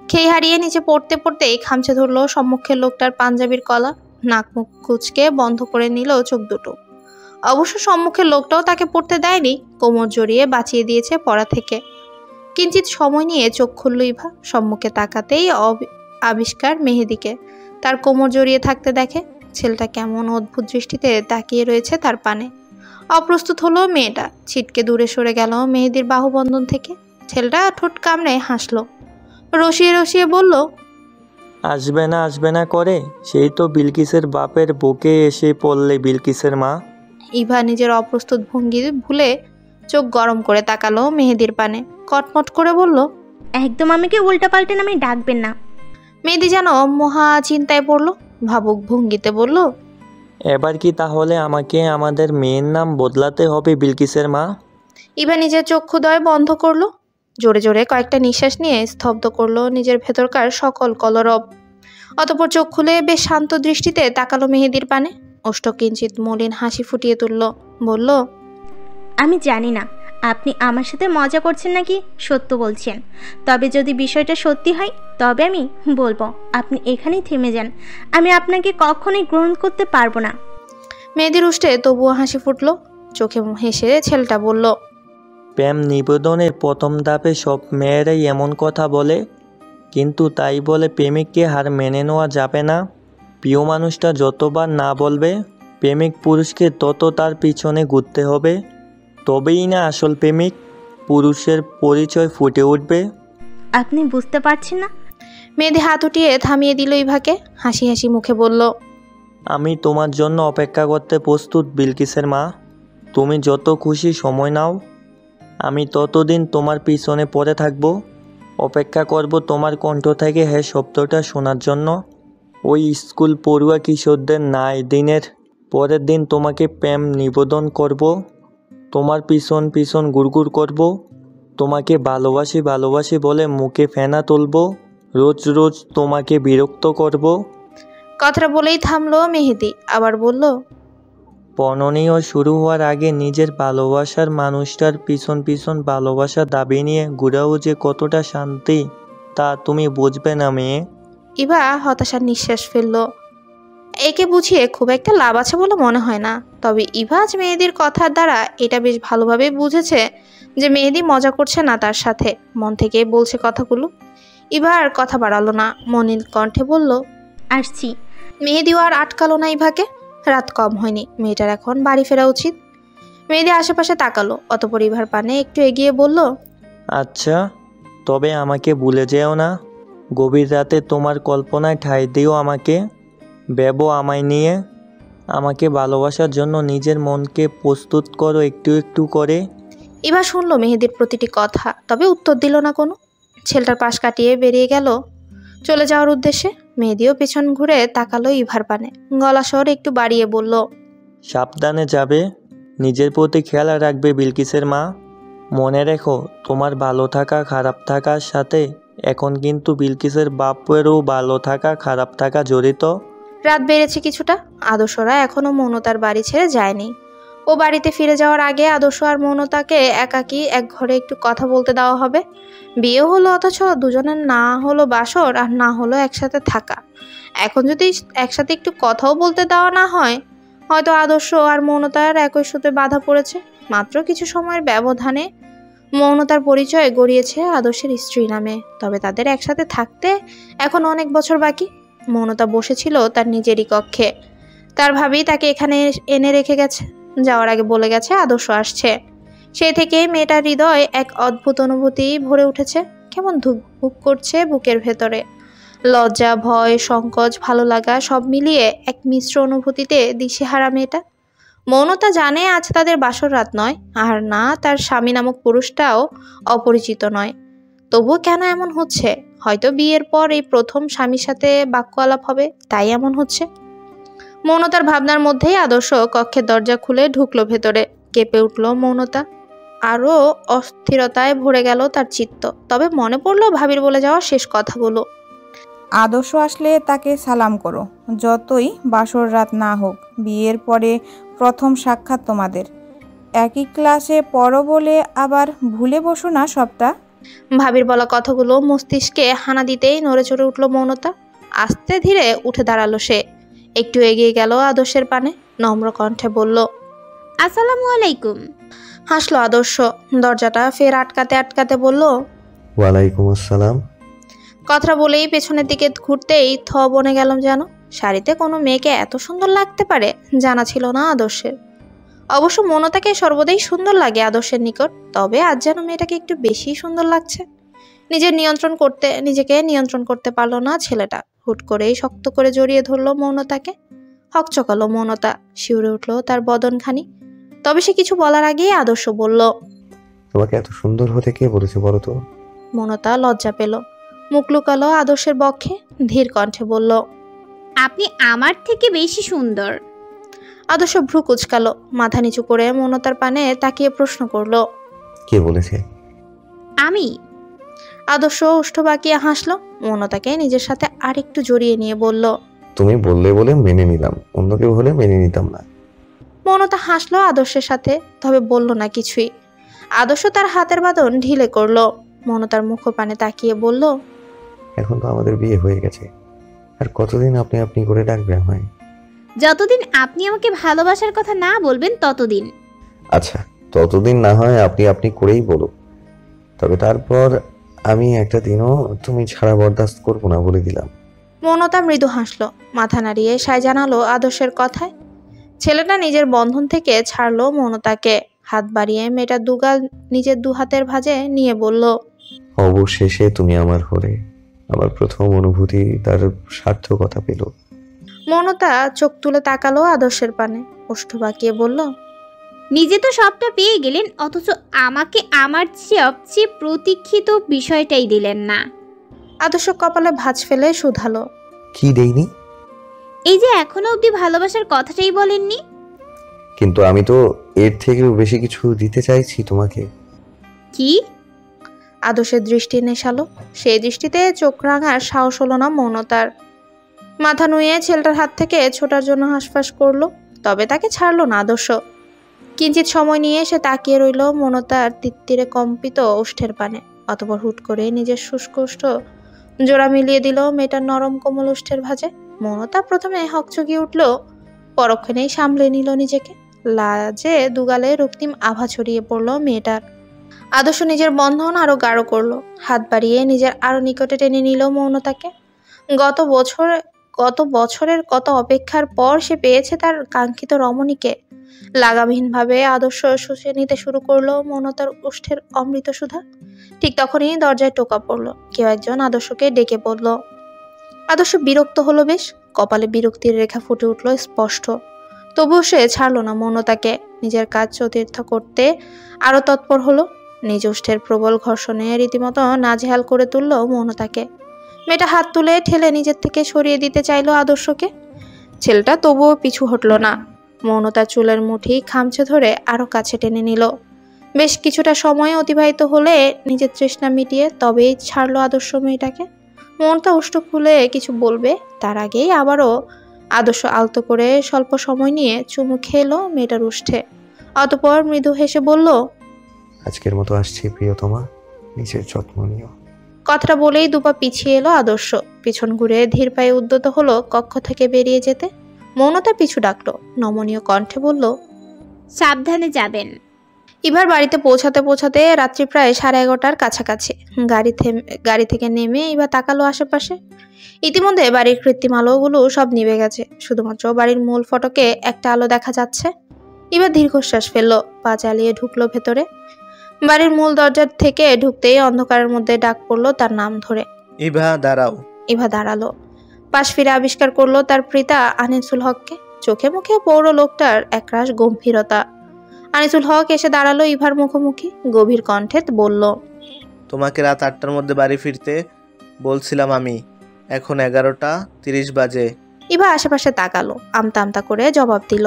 খেই হারিয়ে নিচে পড়তে পড়তেই খামচে ধরলো সম্মুখের লোকটার পাঞ্জাবির কলা। নাক মুখ কুচকে বন্ধ করে নিল চোখ দুটো। অবশ্য সম্মুখের লোকটাও তাকে পড়তে দেয়নি, কোমর জড়িয়ে বাঁচিয়ে দিয়েছে পড়া থেকে। কিঞ্চিত সময় নিয়ে চোখ খুলল ইভা। সম্মুখে তাকাতেই আবিষ্কার মেহেদিকে তার কোমর জড়িয়ে থাকতে দেখে। ছেলেটা কেমন অদ্ভুত দৃষ্টিতে তাকিয়ে রয়েছে তার পানে। অপ্রস্তুত হলো মেয়েটা, ছিটকে দূরে সরে গেল মেহেদির বাহুবন্ধন থেকে। ছেলেটা ঠোঁট কামড়ে হাসলো, রসিয়ে রসিয়ে বলল, আসবে না করে সেই তো বিলকিসের বাপের বুকে এসে পড়লে বিলকিসের মা। ইভা নিজের অপ্রস্তুত ভঙ্গি ভুলে চোখ গরম করে তাকালো মেহেদির পানে, কটমট করে বলল, একদম আমাকে উল্টাপাল্টা নামে ডাকবেন না। মেহেদি যেন মহা চিন্তায় পড়ল, ভাবুক ভঙ্গিতে বলল, এবার কি তাহলে আমাকে আমাদের মেয়ের নাম বদলাতে হবে বিলকিসের মা? ইভা নিজের চক্ষুদ্বয় বন্ধ করলো, জোরে জোরে কয়েকটা নিঃশ্বাস নিয়ে স্তব্ধ করলো নিজের ভেতরকার সকল কলরব। অতঃপর চোখ খুলে বেশ শান্ত দৃষ্টিতে তাকালো মেহেদির পানে, ওষ্ঠ কিঞ্চিত মলিন হাসি ফুটিয়ে তুলল, বলল, আমি জানি না আপনি আমার সাথে মজা করছেন নাকি সত্য বলছেন, তবে যদি বিষয়টা সত্যি হয় তবে আমি বলবো আপনি এখানেই থেমে যান। আমি আপনাকে কখনোই গ্রহণ করতে পারবো না। মেহেদির উষ্ঠে তবুও হাসি ফুটলো, চোখে হেসে ছেলেটা বলল, প্রেম নিবেদনের প্রথম ধাপে সব মেয়েরাই এমন কথা বলে, কিন্তু তাই বলে প্রেমিককে হার মেনে নেওয়া যাবে না। প্রিয় মানুষটা যতবার না বলবে প্রেমিক পুরুষকে তত তার পিছনে ঘুরতে হবে, তবেই না আসল প্রেমিক পুরুষের পরিচয় ফুটে উঠবে। আপনি বুঝতে পারছেন না? মেহেদি হাত উঠিয়ে থামিয়ে দিল ইভাকে, হাসি হাসি মুখে বলল, আমি তোমার জন্য অপেক্ষা করতে প্রস্তুত বিলকিসের মা। তুমি যত খুশি সময় নাও, আমি ততদিন তোমার পিছনে পড়ে থাকবো। অপেক্ষা করব তোমার কণ্ঠ থেকে হ্যাঁ শব্দটা শোনার জন্য। ওই স্কুল পড়ুয়া কিশোরদের ন্যায় দিনের পরের দিন তোমাকে প্রেম নিবেদন করব, তোমার পিছন পিছন গুড়গুড় করব, তোমাকে ভালোবাসি ভালোবাসি বলে মুখে ফেনা তুলব, রোজ রোজ তোমাকে বিরক্ত করব। কথাটা বলেই থামলো মেহেদি, আবার বলল, বর্ণনীয় শুরু হওয়ার আগে নিজের ভালোবাসার মানুষটার পিছন পিছন ভালোবাসার দাবি নিয়ে ঘুরাও যে কতটা শান্তি তা তুমি বুঝবে না মেয়ে। ইভা হতাশার নিঃশ্বাস ফেলল, একে বুঝিয়ে খুব একটা লাভ আছে বলে মনে হয় না। তবে ইভা আজ মেহেদির কথার দ্বারা এটা বেশ ভালোভাবে বুঝেছে যে মেহেদি মজা করছে না তার সাথে, মন থেকে বলছে কথাগুলো। ইভা আর কথা বাড়ালো না, মনিল কণ্ঠে বলল, আসছি। মেহেদিও আর আটকালো না ইভাকে, রাত কম হয়নি, মেয়েটার এখন বাড়ি ফেরা উচিত। মেহেদি আশেপাশে তাকালো, অতঃপর ইভার পানে একটু এগিয়ে বলল, আচ্ছা, তবে আমাকে ভুলে যেও না। গভীর রাতে তোমার কল্পনায় ঠাঁই দিও আমাকে, ভেবো আমায় নিয়ে। আমাকে ভালোবাসার জন্য নিজের মনকে প্রস্তুত করো একটু একটু করে। ইভা শুনলো মেহেদির প্রতিটি কথা, তবে উত্তর দিল না কোনো। ছেলেটার পাশ কাটিয়ে বেরিয়ে গেল চলে যাওয়ার উদ্দেশ্যে। মেহেদিও পেছন ঘুরে তাকালো ইভার পানে, গলা স্বর একটু বাড়িয়ে বলল, সাবধানে যাবে, নিজের প্রতি খেয়াল রাখবে বিলকিসের মা। মনে রেখো তোমার ভালো থাকা খারাপ থাকার সাথে এখন কিন্তু বিলকিসের বাপেরও ভালো থাকা খারাপ থাকা জড়িত। রাত বেড়েছে কিছুটা, আদর্শরা এখনো মৌনতার বাড়ি ছেড়ে যায়নি। ও বাড়িতে ফিরে যাওয়ার আগে আদর্শ আর মৌনতাকে একাকী এক ঘরে একটু কথা বলতে দেওয়া হবে। বিয়ে হলো অথচ দুজনের না হলো বাসর আর না হলো একসাথে থাকা। এখন যদি একসাথে একটু কথাও বলতে দেওয়া না হয়, হয়তো আদর্শ আর মৌনতার একই সুতে বাধা পড়েছে। মাত্র কিছু সময়ের ব্যবধানে মৌনতার পরিচয় গড়িয়েছে আদর্শের স্ত্রী নামে, তবে তাদের একসাথে থাকতে এখন অনেক বছর বাকি। মৌনতা বসেছিল তার নিজেরই কক্ষে, তার ভাবি তাকে এখানে এনে রেখে গেছে। যাওয়ার আগে বলে গেছে আদর্শ আসছে। সেই থেকে মেয়েটার হৃদয় এক অদ্ভুত অনুভূতি ভরে উঠেছে, কেমন ধুকভুক করছে বুকের ভেতরে। লজ্জা, ভয়, সংকোচ, ভালো লাগা সব মিলিয়ে এক মিশ্র অনুভূতিতে দিশেহারা মেয়েটা। মৌনতা জানে আজ তাদের বাসর রাত নয়, আর না তার স্বামী নামক পুরুষটাও অপরিচিত নয়। তবুও কেন এমন হচ্ছে? হয়তো বিয়ের পর এই প্রথম স্বামীর সাথে বাক্য আলাপ হবে, তাই এমন হচ্ছে। মৌনতার ভাবনার মধ্যেই আদর্শ কক্ষের দরজা খুলে ঢুকলো ভেতরে। কেঁপে উঠল মৌনতা, আরও অস্থিরতায় ভরে গেল তার চিত্ত। তবে মনে পড়লো ভাবির বলে যাওয়া শেষ কথাগুলো। আদর্শ আসলে তাকে সালাম করো, যতই বাসর রাত না হোক। বিয়ের পরে প্রথম সাক্ষাৎ তোমাদের, একই ক্লাসে পড়ো বলে আবার ভুলে বসো না সবটা। ভাবির বলা কথাগুলো মস্তিষ্কে হানা দিতেই নড়ে চড়ে উঠল মৌনতা। আস্তে ধীরে উঠে দাঁড়ালো সে, একটু এগিয়ে গেল আদর্শের পানে, নম্র কণ্ঠে বলল, আসসালামু আলাইকুম। হাসলো আদর্শ, দরজাটা ফের আটকাতে আটকাতে বলল, ওয়ালাইকুম আসসালাম। কথাটা বলেই পেছনের দিকে ঘুরতেই থ বনে গেলাম যেন। শাড়িতে কোনো মেয়েকে এত সুন্দর লাগতে পারে জানা ছিল না আদর্শের। অবশ্য মনতাকে সর্বদাই সুন্দর লাগে আদর্শের নিকট, তবে আজ যেন মেয়েটাকে একটু বেশি সুন্দর লাগছে। নিজেকে নিয়ন্ত্রণ করতে পারলো না ছেলেটা। হুট করেই শক্ত করে জড়িয়ে ধরলো মৌনতাকে। হকচকালো মৌনতা, শিউরে উঠল তার বদনখানি। তবে সে কিছু বলার আগেই আদর্শ বলল, তোমাকে এত সুন্দর হতে কে বলেছে বলো তো? মৌনতা লজ্জা পেল, মুখ লুকালো আদর্শের বক্ষে, ধীর কণ্ঠে বলল, আপনি আমার থেকে বেশি সুন্দর। আদর্শ ভ্রু কুচকালো, মাথা নিচু করে মৌনতার পানে তাকিয়ে প্রশ্ন করলো, কে বলেছে? আমি। আদর্শ ওষ্ঠ বাঁকিয়ে হাসলো, মৌনতাকে নিজের সাথে আরেকটু জড়িয়ে নিয়ে বলল, তুমি বললে বলে মেনে নিলাম, অন্য কেউ হলে মেনে নিতাম না। মৌনতা হাসলো আদর্শের সাথে, তবে বলল না কিছুই। আদর্শ তার হাতের বাঁধন ঢিলে করলো, মৌনতার মুখপানে তাকিয়ে বলল, এখন তো আমাদের বিয়ে হয়ে গেছে, আর কতদিন আপনি আপনি করে ডাকবেন হয়? যতদিন আপনি আমাকে ভালোবাসার কথা না বলবেন ততদিন। আচ্ছা, ততদিন না হয় আপনি আপনি করেই বলো, তবে তারপর আমি একটা দিনও তুমি ছাড়া বরদাস্ত করবো না বলে দিলাম। মৌনতা মৃদু হাসলো, মাথা নাড়িয়ে সায় জানালো আদর্শের কথায়। ছেলেটা নিজের বন্ধন থেকে ছাড়লো মৌনতাকে। হাত বাড়িয়ে মেয়েটা দুগাল নিজের দু হাতের ভাঁজে নিয়ে বলল, অবশেষে তুমি আমার হলে। আমার প্রথম অনুভূতি তার সার্থকতা পেল। মৌনতা চোখ তুলে তাকালো আদর্শের পানে, ওষ্ঠ বাঁকিয়ে বলল, নিজে তো সবটা পেয়ে গেলেন, অথচ আমাকে আমার সবচেয়ে প্রতীক্ষিত বিষয়টাই দিলেন না। আদর্শ কপালে ভাঁজ ফেলে শুধালো, কি দেইনি? এই যে এখনো অবধি ভালোবাসার কথাটাই বলেননি। কিন্তু আমি তো এর থেকেও বেশি কিছু দিতে চাইছি তোমাকে। কি? আদর্শের দৃষ্টি নেশালো, সেই দৃষ্টিতে চোখ রাঙার সাহস হলো না মৌনতার। মাথা নুয়ে ছেলেটার হাত থেকে ছোটার জন্য হাঁসফাঁস করলো, তবে তাকে ছাড়লো না আদর্শ। কিঞ্চিত সময় নিয়ে সে তাকিয়ে রইল মৌনতার তিত্তিরে কম্পিত ওষ্ঠের পানে। অতঃপর হুট করে নিজের শুষ্ক ওষ্ঠ জোড়া মিলিয়ে দিল মেয়েটার নরম কোমল ওষ্ঠের ভাঁজে। মৌনতা প্রথমে হকচকিয়ে উঠল, পরক্ষণেই সামলে নিল নিজেকে। লাজে দুগালে রক্তিম আভা ছড়িয়ে পড়ল মেয়েটার। আদর্শ নিজের বন্ধন আরো গাঢ় করলো, হাত বাড়িয়ে নিজের আরো নিকটে টেনে নিল মৌনতাকে। গত বছরের কত অপেক্ষার পর সে পেয়েছে তার কাঙ্ক্ষিত রমণীকে। লাগামহীনভাবে আদর্শ শুষে নিতে শুরু করলো মৌনতার ওষ্ঠের অমৃত সুধা। ঠিক তখনই দরজায় টোকা পড়লো, কেউ একজন আদর্শকে ডেকে বলল। আদর্শ বিরক্ত হলো বেশ, কপালে বিরক্তির রেখা ফুটে উঠল স্পষ্ট। তবুও সে ছাড়লো না মৌনতাকে। নিজের কাজ চতুর্থ করতে আরো তৎপর হলো। নিজ ওষ্ঠের প্রবল ঘর্ষণে রীতিমতো নাজেহাল করে তুলল মৌনতাকে। মেয়েটা হাত তুলে ঠেলে নিজের থেকে সরিয়ে দিতে চাইলো আদর্শকে। ছেলেটা তবুও পিছু হটলো না। মৌনতার চুলের মুঠি খামচে ধরে আরো কাছে টেনে নিল। বেশ কিছুটা সময় অতিবাহিত হলে নিজের তৃষ্ণা মিটিয়ে তবেই ছাড়লো আদর্শ মেয়েটাকে। মৌনতা ওষ্ঠ খুলে কিছু বলবে, তার আগেই আবারও আদর্শ আলতো করে স্বল্প সময় নিয়ে চুমু খেলো মেয়েটার ওষ্ঠে। অতঃপর মৃদু হেসে বলল, আজকের মতো আসছি প্রিয়তমা, নিজের যত্ন নিও। কথাটা বলেই দুপা পিছিয়ে এলো আদর্শ। পিছন ঘুরে ধীর পায়ে উদ্যত হলো কক্ষ থেকে বেরিয়ে যেতে। মৌনতা পিছু ডাকলো, নমনীয় কণ্ঠে বলল, সাবধানে যাবেন। ইভার বাড়িতে পৌঁছাতে পৌঁছাতে রাত্রি প্রায় 11:30টার কাছাকাছি। গাড়ি থেকে নেমে ইভা তাকালো আশেপাশে। ইতিমধ্যে বাড়ির কৃত্রিম আলোগুলো সব নিভে গেছে, শুধুমাত্র বাড়ির মূল ফটকে একটা আলো দেখা যাচ্ছে। ইভা দীর্ঘশ্বাস ফেললো, পা চালিয়ে ঢুকলো ভেতরে। বাড়ির মূল দরজার থেকে ঢুকতেই অন্ধকারের মধ্যে ডাক পড়লো তার নাম ধরে, ইভা দাঁড়াও। ইভা দাঁড়ালো, পাশ ফিরে আবিষ্কার করলো তার পিতা আনিসুল হককে। চোখে মুখে পৌর লোকটার একরাশ গম্ভীরতা। আনিসুল হক এসে দাঁড়ালো ইভার মুখোমুখি, গভীর কণ্ঠে বলল, তোমাকে রাত 8টার মধ্যে বাড়ি ফিরতে বলছিলাম আমি, এখন 11:30 বাজে। ইভা আশেপাশে তাকালো, আমতা আমতা করে জবাব দিল,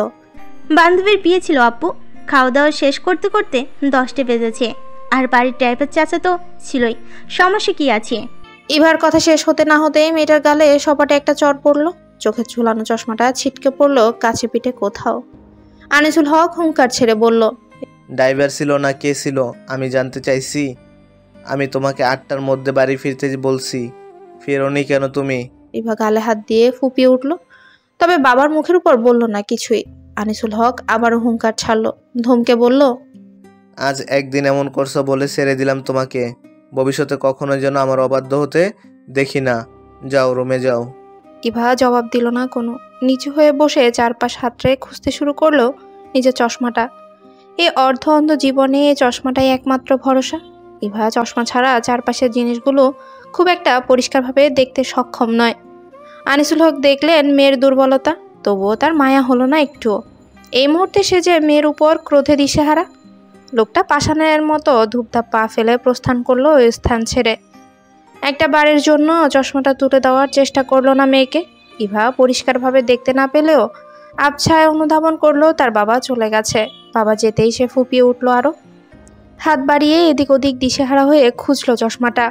বান্ধবীর বিয়ে ছিল আপু, খাওয়া দাওয়া শেষ করতে করতে 10টা বেজেছে, আর বাড়ির ড্রাইভার চাচা তো ছিলই, সমস্যা কি আছে? ইভার কথা শেষ হতে না হতেই মেয়েটার গালে সপাটে একটা চড় পড়লো। চোখে ঝুলানো চশমাটা ছিটকে পড়লো কাছে পিঠে কোথাও। আনিসুল হক হুঙ্কার ছেড়ে বলল, ড্রাইভার ছিল না কে ছিল আমি জানতে চাইছি? আমি তোমাকে 8টার মধ্যে বাড়ি ফিরতে বলছি, ফেরোনি কেন তুমি? ইভা গালে হাত দিয়ে ফুপিয়ে উঠল, তবে বাবার মুখের উপর বলল না কিছুই। আনিসুল হক আবারও হুঙ্কার ছাড়লো, ধমকে বলল, আজ একদিন এমন করছো বলে ছেড়ে দিলাম তোমাকে, ভবিষ্যতে কখনো যেন আমার অবাধ্য হতে দেখি না। যাও রুমে যাও। ইভা জবাব দিল না কোনো। নিচু হয়ে বসে চারপাশ হাতড়ে খুঁজতে শুরু করলো নিজের চশমাটা। এই অর্ধ অন্ধ জীবনে এই চশমাটাই একমাত্র ভরসা। ইভা চশমা ছাড়া চারপাশের জিনিসগুলো খুব একটা পরিষ্কারভাবে দেখতে সক্ষম নয়। আনিসুল হক দেখলেন মেয়ের দুর্বলতা, তবুও তার মায়া হলো না একটুও। এই মুহূর্তে সে যে মেয়ের উপর ক্রোধে দিশেহারা। লোকটা পাষাণের মতো ধূপধাপ পা ফেলে প্রস্থান করলো ওই স্থান ছেড়ে। একটা বারের জন্য চশমাটা তুলে দেওয়ার চেষ্টা করলো না মেয়েকে। ইভা পরিষ্কারভাবে দেখতে না পেলেও আবছায় অনুধাবন করলো তার বাবা চলে গেছে। বাবা যেতেই সে ফুপিয়ে উঠলো আরো। হাত বাড়িয়ে এদিক ওদিক দিশেহারা হয়ে খুঁজলো চশমাটা।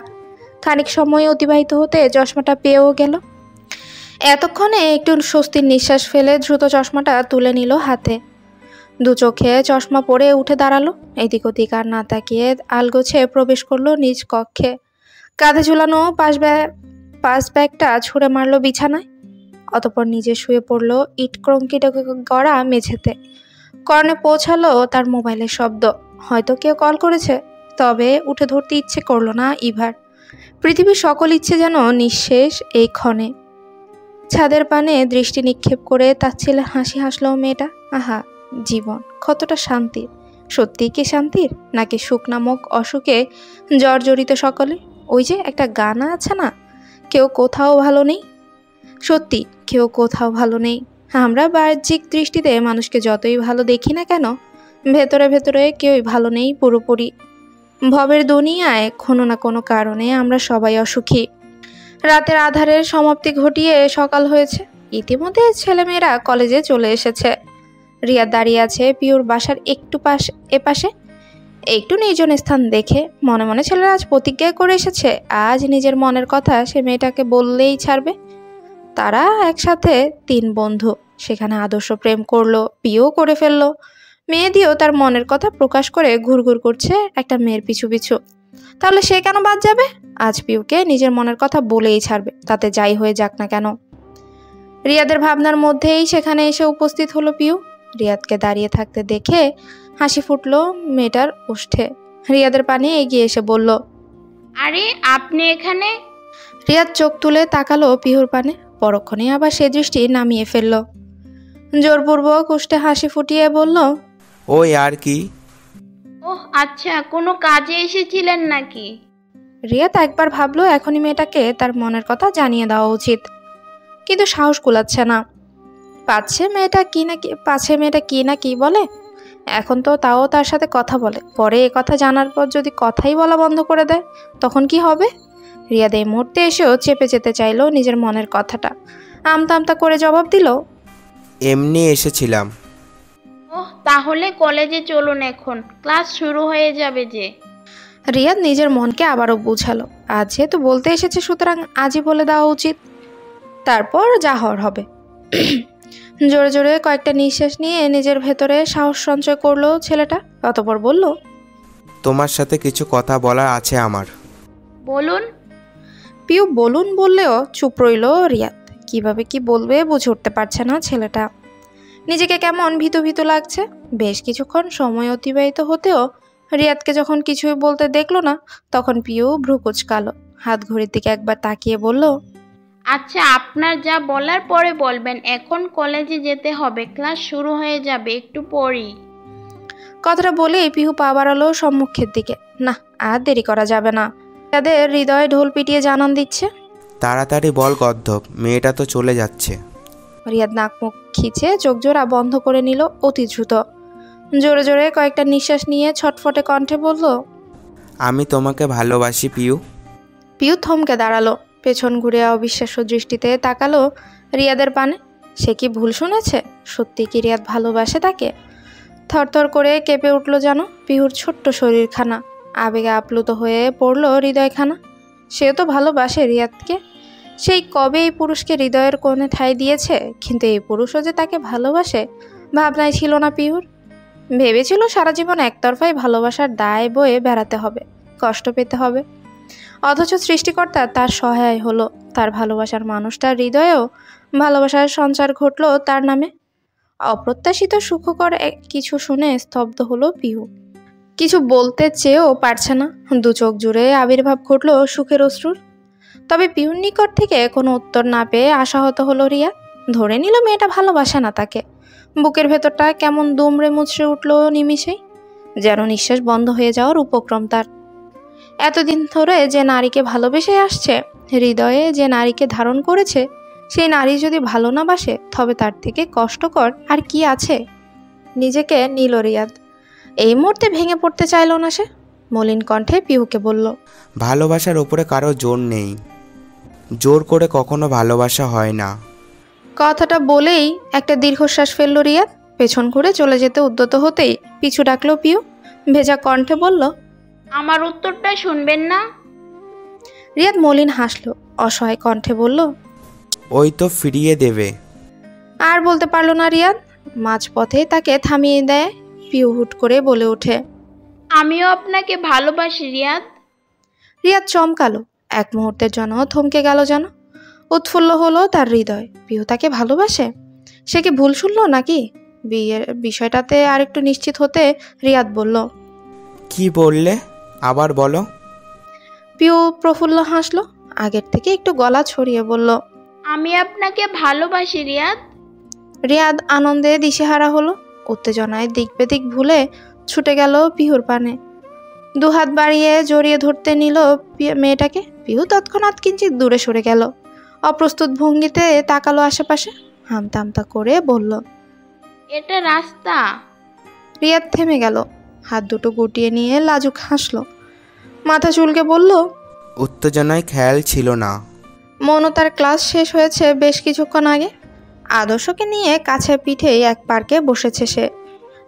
খানিক সময় অতিবাহিত হতে চশমাটা পেয়েও গেল। এতক্ষণে একটু স্বস্তির নিঃশ্বাস ফেলে দ্রুত চশমাটা তুলে নিল হাতে। দু চোখে চশমা পরে উঠে দাঁড়ালো। এদিক ওদিক আর না তাকিয়ে আলগোছে প্রবেশ করলো নিজ কক্ষে। কাঁধে ঝুলানো পাশ ব্যাগটা ছুঁড়ে মারলো বিছানায়। অতঃপর নিজে শুয়ে পড়লো ইট ক্রঙ্কিটে গড়া মেঝেতে। কর্ণে পৌঁছালো তার মোবাইলের শব্দ। হয়তো কেউ কল করেছে। তবে উঠে ধরতে ইচ্ছে করলো না ইভার। পৃথিবীর সকল ইচ্ছে যেন নিঃশেষ এই ক্ষণে। ছাদের পানে দৃষ্টি নিক্ষেপ করে তাচ্ছিল্যে হাসি হাসলো মেয়েটা। আহা, জীবন কতটা শান্তির! সত্যিই কি শান্তির, নাকি সুখ নামক অসুখে জর্জরিত সকলে? ওই যে একটা গান আছে না, কেউ কোথাও ভালো নেই। সত্যি কেউ কোথাও ভালো নেই। আমরা বাহ্যিক দৃষ্টিতে মানুষকে যতই ভালো দেখি না কেন, ভেতরে ভেতরে কেউই ভালো নেই পুরোপুরি। ভবের দুনিয়ায় কোনো না কোনো কারণে আমরা সবাই অসুখী। রাতের আধারের সমাপ্তি ঘটিয়ে সকাল হয়েছে। ইতিমধ্যে ছেলেমেয়েরা কলেজে চলে এসেছে। রিয়া দাঁড়িয়ে আছে পিউর বাসার একটু এপাশে। একটু নির্জন স্থান দেখে মনে মনে ছেলেরা আজ প্রতিজ্ঞা করে এসেছে, আজ নিজের মনের কথা সে মেয়েটাকে বললেই ছাড়বে। তারা একসাথে 3 বন্ধু। সেখানে আদর্শ প্রেম করলো, বিয়েও করে ফেললো। মেয়ে দিয়েও তার মনের কথা প্রকাশ করে ঘুরঘুর করছে একটা মেয়ের পিছু পিছু। তাহলে সে কেন বাদ যাবে? আজ পিউকে নিজের মনের কথা বলেই ছাড়বে, তাতে যাই হয়ে যাক না কেন। রিয়াদের ভাবনার মধ্যেই সেখানে এসে উপস্থিত হলো পিউ। রিয়াদকে দাঁড়িয়ে থাকতে দেখে হাসি ফুটলো মেয়েটার ওষ্ঠে। রিয়াদের পানে এগিয়ে এসে বলল, আরে আপনি এখানে? রিয়াদ চোখ তুলে তাকালো পিহুর পানে। পরক্ষণে আবার সে দৃষ্টি নামিয়ে ফেলল। জোরপূর্বক ওষ্ঠে হাসি ফুটিয়ে বলল, ওই আর কি? ওহ আচ্ছা, কোনো কাজে এসেছিলেন নাকি? রিয়াদ একবার ভাবলো এখনই মেয়েটাকে তার মনের কথা জানিয়ে দেওয়া উচিত, কিন্তু সাহস কুলাচ্ছে না। পাছে মেয়েটা কি না কি বলে। এখন তো তাও তার সাথে কথা বলে, পরে এ কথা জানার পর যদি কথাই বলা বন্ধ করে দেয় তখন কি হবে? রিয়াদ এই মুহূর্তে এসেও চেপে যেতে চাইলো নিজের মনের কথাটা। আমতা আমতা করে জবাব দিল, এমনি এসেছিলাম। ওহ তাহলে কলেজে চলুন, এখন ক্লাস শুরু হয়ে যাবে যে। রিয়াদ নিজের মনকে আবারও বুঝালো, আজ যেহেতু বলতে এসেছে সুতরাং আজই বলে দেওয়া উচিত, তারপর যা হওয়ার হবে। জোরে জোরে কয়েকটা নিঃশ্বাস নিয়ে নিজের ভেতরে সাহস সঞ্চয় করলো ছেলেটা। অতঃপর বলল, তোমার সাথে কিছু কথা বলার আছে আমার। বলুন। পিউ বলুন বললেও চুপ রইল রিয়াদ। কিভাবে কি বলবে বুঝে উঠতে পারছে না ছেলেটা। নিজেকে কেমন ভীতু ভীতু লাগছে। বেশ কিছুক্ষণ সময় অতিবাহিত হতেও রিয়াদকে যখন কিছুই বলতে দেখলো না, তখন পিউ ভ্রু কুঁচকালো। হাত ঘড়ির দিকে একবার তাকিয়ে বলল, আচ্ছা আপনার যা বলার পরে বলবেন, এখন কলেজে যেতে হবে, ক্লাস শুরু হয়ে যাবে একটু পরেই। কথাটা বলেই পিহু পা বাড়ালো সম্মুখের দিকে। না, আর দেরি করা যাবে না। তাদের হৃদয়ে ঢোল পিটিয়ে জানান দিচ্ছে। তাড়াতাড়ি বল গদ্ধব, মেয়েটা তো চলে যাচ্ছে। রিয়াদ নাক মুখ খিচে চোখ জোড়া বন্ধ করে নিল অতি দ্রুত। জোরে জোরে কয়েকটা নিঃশ্বাস নিয়ে ছটফটে কণ্ঠে বলল, আমি তোমাকে ভালোবাসি পিউ। পিউ থমকে দাঁড়ালো। পেছন ঘুরে অবিশ্বাস্য দৃষ্টিতে তাকালো রিয়াদের পানে। সে কি ভুল শুনেছে? সত্যি কি রিয়াদ ভালোবাসে তাকে? থরথর করে কেঁপে উঠল যেন পিহুর ছোট্ট শরীরখানা। আবেগে আপ্লুত হয়ে পড়ল হৃদয়খানা। সেও তো ভালোবাসে রিয়াদকে। সেই কবে এই পুরুষকে হৃদয়ের কোণে ঠাঁই দিয়েছে, কিন্তু এই পুরুষও যে তাকে ভালোবাসে ভাবনাই ছিল না পিহুর। ভেবেছিল সারা জীবন একতরফাই ভালোবাসার দায় বয়ে বেড়াতে হবে, কষ্ট পেতে হবে। অথচ সৃষ্টিকর্তা তার সহায় হলো। তার ভালোবাসার মানুষটার হৃদয়েও ভালোবাসার সঞ্চার ঘটল তার নামে। অপ্রত্যাশিত সুখকর কিছু শুনে স্তব্ধ হলো পিহু। কিছু বলতে চেয়েও পারছে না। দু চোখ জুড়ে আবির্ভাব ঘটল সুখের অশ্রুর। তবে পিহুর নিকট থেকে কোনো উত্তর না পেয়ে আশাহত হলো রিয়া। ধরে নিল মেয়েটা ভালোবাসে না তাকে। বুকের ভেতরটা কেমন দুমড়ে মুচড়ে উঠল নিমিষেই, যেন নিঃশ্বাস বন্ধ হয়ে যাওয়ার উপক্রম তার। এতদিন ধরে যে নারীকে ভালোবেসে আসছে, হৃদয়ে যে নারীকে ধারণ করেছে, সেই নারী যদি ভালো না বাসে তবে তার থেকে কষ্টকর আর কি আছে। নিজেকে নিল রিয়াদ। এই মুহূর্তে ভেঙে পড়তে চাইল না সে। মলিন কণ্ঠে পিহুকে বলল, ভালোবাসার ওপরে কারো জোর নেই, জোর করে কখনো ভালোবাসা হয় না। কথাটা বলেই একটা দীর্ঘশ্বাস ফেলল রিয়াদ। পেছন ঘুরে চলে যেতে উদ্যত হতেই পিছু ডাকলো পিহু। ভেজা কণ্ঠে বলল, আমার উত্তরটা শুনবেন না? রিয়াদ মলিন হাসলো, অসহায় কণ্ঠে বলল, ওই তো ফিরিয়ে দেবে। আর বলতে পারল না রিয়াদ। মাঝপথে তাকে থামিয়ে দেয়। পিহু হুট করে বলে ওঠে, আমিও আপনাকে ভালোবাসি রিয়াদ। রিয়াদ চমকালো। এক মুহূর্তের জন্য থমকে গেল যেন। উৎফুল্ল হলো তার হৃদয়। পিহু তাকে ভালোবাসে? সে কি ভুল শুনল নাকি? বিয়ের বিষয়টাতে আরেকটু নিশ্চিত হতে রিয়াদ বলল, কি বললে, আবার বলো। পিহু প্রফুল্ল হাসলো। আগের থেকে একটু গলা ছড়িয়ে বলল, আমি আপনাকে ভালোবাসি রিয়াদ। রিয়াদ আনন্দে দিশেহারা হলো। উত্তেজনায় দিক বেদিক ভুলে ছুটে গেল পিহুর পানে। দুহাত বাড়িয়ে জড়িয়ে ধরতে নিল মেয়েটাকে। পিহু তৎক্ষণাৎ কিঞ্চিত দূরে সরে গেল। অপ্রস্তুত ভঙ্গিতে তাকালো আশেপাশে। হামতা হামতা করে বলল, এটা রাস্তা। রিয়াদ থেমে গেল। হাত দুটো গুটিয়ে নিয়ে লাজুক হাসলো। মাথা চুলকে বলল, উত্তেজনায় খেয়াল ছিল না। মৌনতার ক্লাস শেষ হয়েছে বেশ কিছুক্ষণ আগে। আদর্শকে নিয়ে কাছে পিঠে এক পার্কে বসেছে সে।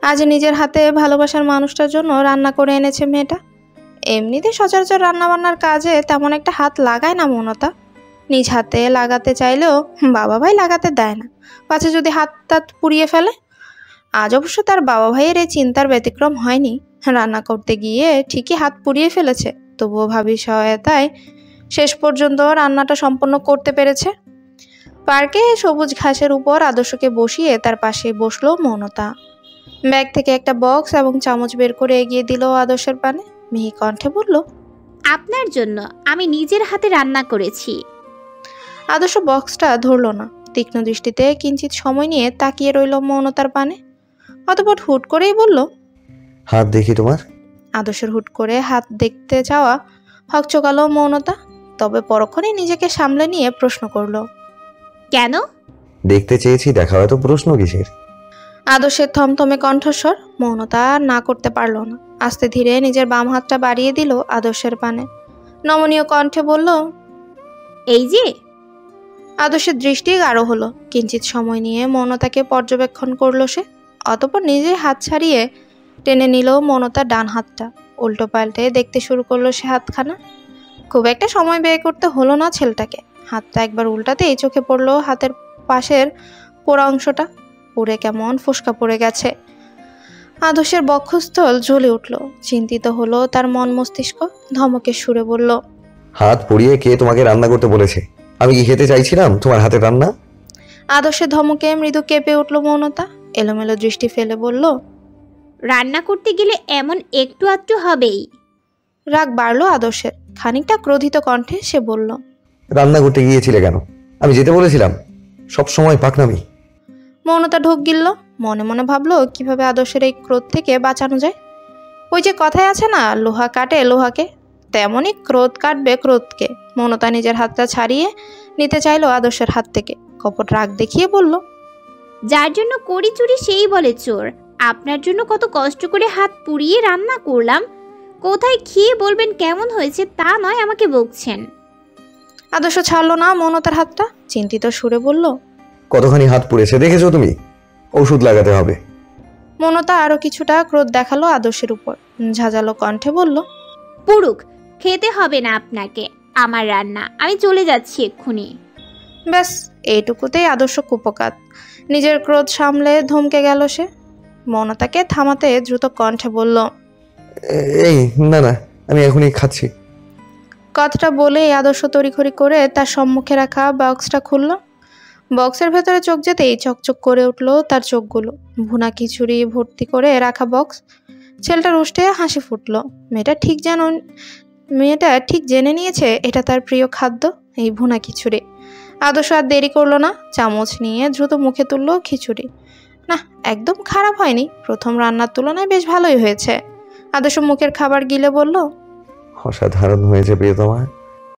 আজ নিজের হাতে ভালোবাসার মানুষটার জন্য রান্না করে এনেছে মেয়েটা। এমনিতে সচরাচর রান্নাবান্নার কাজে তেমন একটা হাত লাগায় না মৌনতা। নিজ হাতে লাগাতে চাইলেও বাবা ভাই লাগাতে দেয় না, পাছে যদি হাত টাত পুড়িয়ে ফেলে। আজ অবশ্য তার বাবা ভাইয়ের এই চিন্তার ব্যতিক্রম হয়নি। রান্না করতে গিয়ে ঠিকই হাত পুড়িয়ে ফেলেছে, তবুও ভাবির সহায়তায় শেষ পর্যন্ত রান্নাটা সম্পন্ন করতে পেরেছে। পার্কে সবুজ ঘাসের উপর আদর্শকে বসিয়ে তার পাশে বসলো মৌনতা। ব্যাগ থেকে একটা বক্স এবং চামচ বের করে এগিয়ে দিল আদর্শের পানে। মিহি কণ্ঠে বলল, আপনার জন্য আমি নিজের হাতে রান্না করেছি। আদর্শ বক্সটা ধরল না। তীক্ষ্ণ দৃষ্টিতে কিঞ্চিত সময় নিয়ে তাকিয়ে রইল মৌনতার পানে। অতঃপর হুট করেই বলল, হাত দেখি তোমার। আদর্শের হুট করে হাত দেখতে যাওয়া হকচকালো মৌনতা। তবে পরক্ষণে নিজেকে সামলে নিয়ে প্রশ্ন করল, কেন? দেখতে চেয়েছি, দেখা হয়তো প্রশ্ন কিসের। আদর্শের থমথমে কণ্ঠস্বর। মৌনতা না করতে পারল না। আস্তে ধীরে নিজের বাম হাতটা বাড়িয়ে দিল আদর্শের পানে। নমনীয় কণ্ঠে বলল, এই যে। আদর্শের দৃষ্টি গাঢ় হলো। কিঞ্চিত সময় নিয়ে মৌনতাকে পর্যবেক্ষণ করলো সে। অতঃপর নিজের হাত ছাড়িয়ে টেনে নিল মৌনতার ডান হাতটা। উল্টো পাল্টে দেখতে শুরু করলো সে হাতখানা। খুব একটা সময় ব্যয় করতে হলো না ছেলেটাকে। হাতটা একবার উল্টাতেই চোখে পড়লো হাতের পাশের পোড়া অংশটা। পুড়ে কেমন ফোসকা পড়ে গেছে। আদর্শের বক্ষস্থল জ্বলে উঠল। চিন্তিত হলো তার মন মস্তিষ্ক। ধমকের সুরে বলল, হাত পুড়িয়ে কে তোমাকে রান্না করতে বলেছে? আমি কি খেতে চাইছিলাম তোমার হাতে রান্না? আদর্শের ধমকে মৃদু কেঁপে উঠল মৌনতা। এলোমেলো দৃষ্টি ফেলে বলল, রান্না করতে গেলে এমন একটু আধটু হবেই। রাগ বাড়ল আদর্শের। খানিকটা ক্রোধিত কণ্ঠে সে বলল, রান্না করতে গিয়েছিলে কেন? আমি যেতে বলেছিলাম? সব সময় পাকনামি। মৌনতা ঢোক গিলল। মনে মনে ভাবলো কিভাবে আদর্শের এই ক্রোধ থেকে বাঁচানো যায়। ওই যে কথায় আছে না, লোহা কাটে লোহাকে, তেমনই ক্রোধ কাটবে ক্রোধকে। মৌনতা নিজের হাতটা ছাড়িয়ে নিতে চাইলো আদর্শের হাত থেকে। কপট রাগ দেখিয়ে বলল, যার জন্য করি চুরি সেই বলে চোর। আপনার জন্য কত কষ্ট করে হাত পুড়িয়ে রান্না করলাম, কোথায় খেয়ে বলবেন কেমন হয়েছে তা নয় আমাকে বকছেন। আদর্শ ছাড়লো না মৌনতার হাতটা। চিন্তিত সুরে বলল, কতখানি হাত পুড়েছে দেখেছো তুমি? ওষুধ লাগাতে হবে। মৌনতা আরো কিছুটা ক্রোধ দেখালো আদর্শের উপর। ঝাঁঝালো কণ্ঠে বলল, পুরুক, খেতে হবে না আপনাকে আমার রান্না, আমি চলে যাচ্ছি এক্ষুনি। ব্যাস এইটুকুতেই আদর্শ কুপকাত। নিজের ক্রোধ সামলে ধমকে গেল সে। মৌনতাকে থামাতে দ্রুত কণ্ঠে বলল, এই না না, আমি এখনই খাচ্ছি। কথাটা বলেই আদর্শ তড়িঘড়ি করে তার সম্মুখে রাখা বক্সটা খুলল। বক্সের ভেতরে চোখ যেতেই চকচক করে উঠল তার চোখগুলো। ভুনা খিচুড়ি ভর্তি করে রাখা বক্স। ছেলেটার উষ্ঠে হাসি ফুটল। মেয়েটা ঠিক জেনে নিয়েছে এটা তার প্রিয় খাদ্য। এই ভুনা খিচুড়ি। আদর্শ আর দেরি করলো না, চামচ নিয়ে দ্রুত মুখে তুললো খিচুড়ি। না, একদম খারাপ হয়নি, প্রথম রান্নার তুলনায় বেশ ভালোই হয়েছে। আদর্শ মুখের খাবার গিলে বলল, অসাধারণ হয়েছে প্রিয়তমা।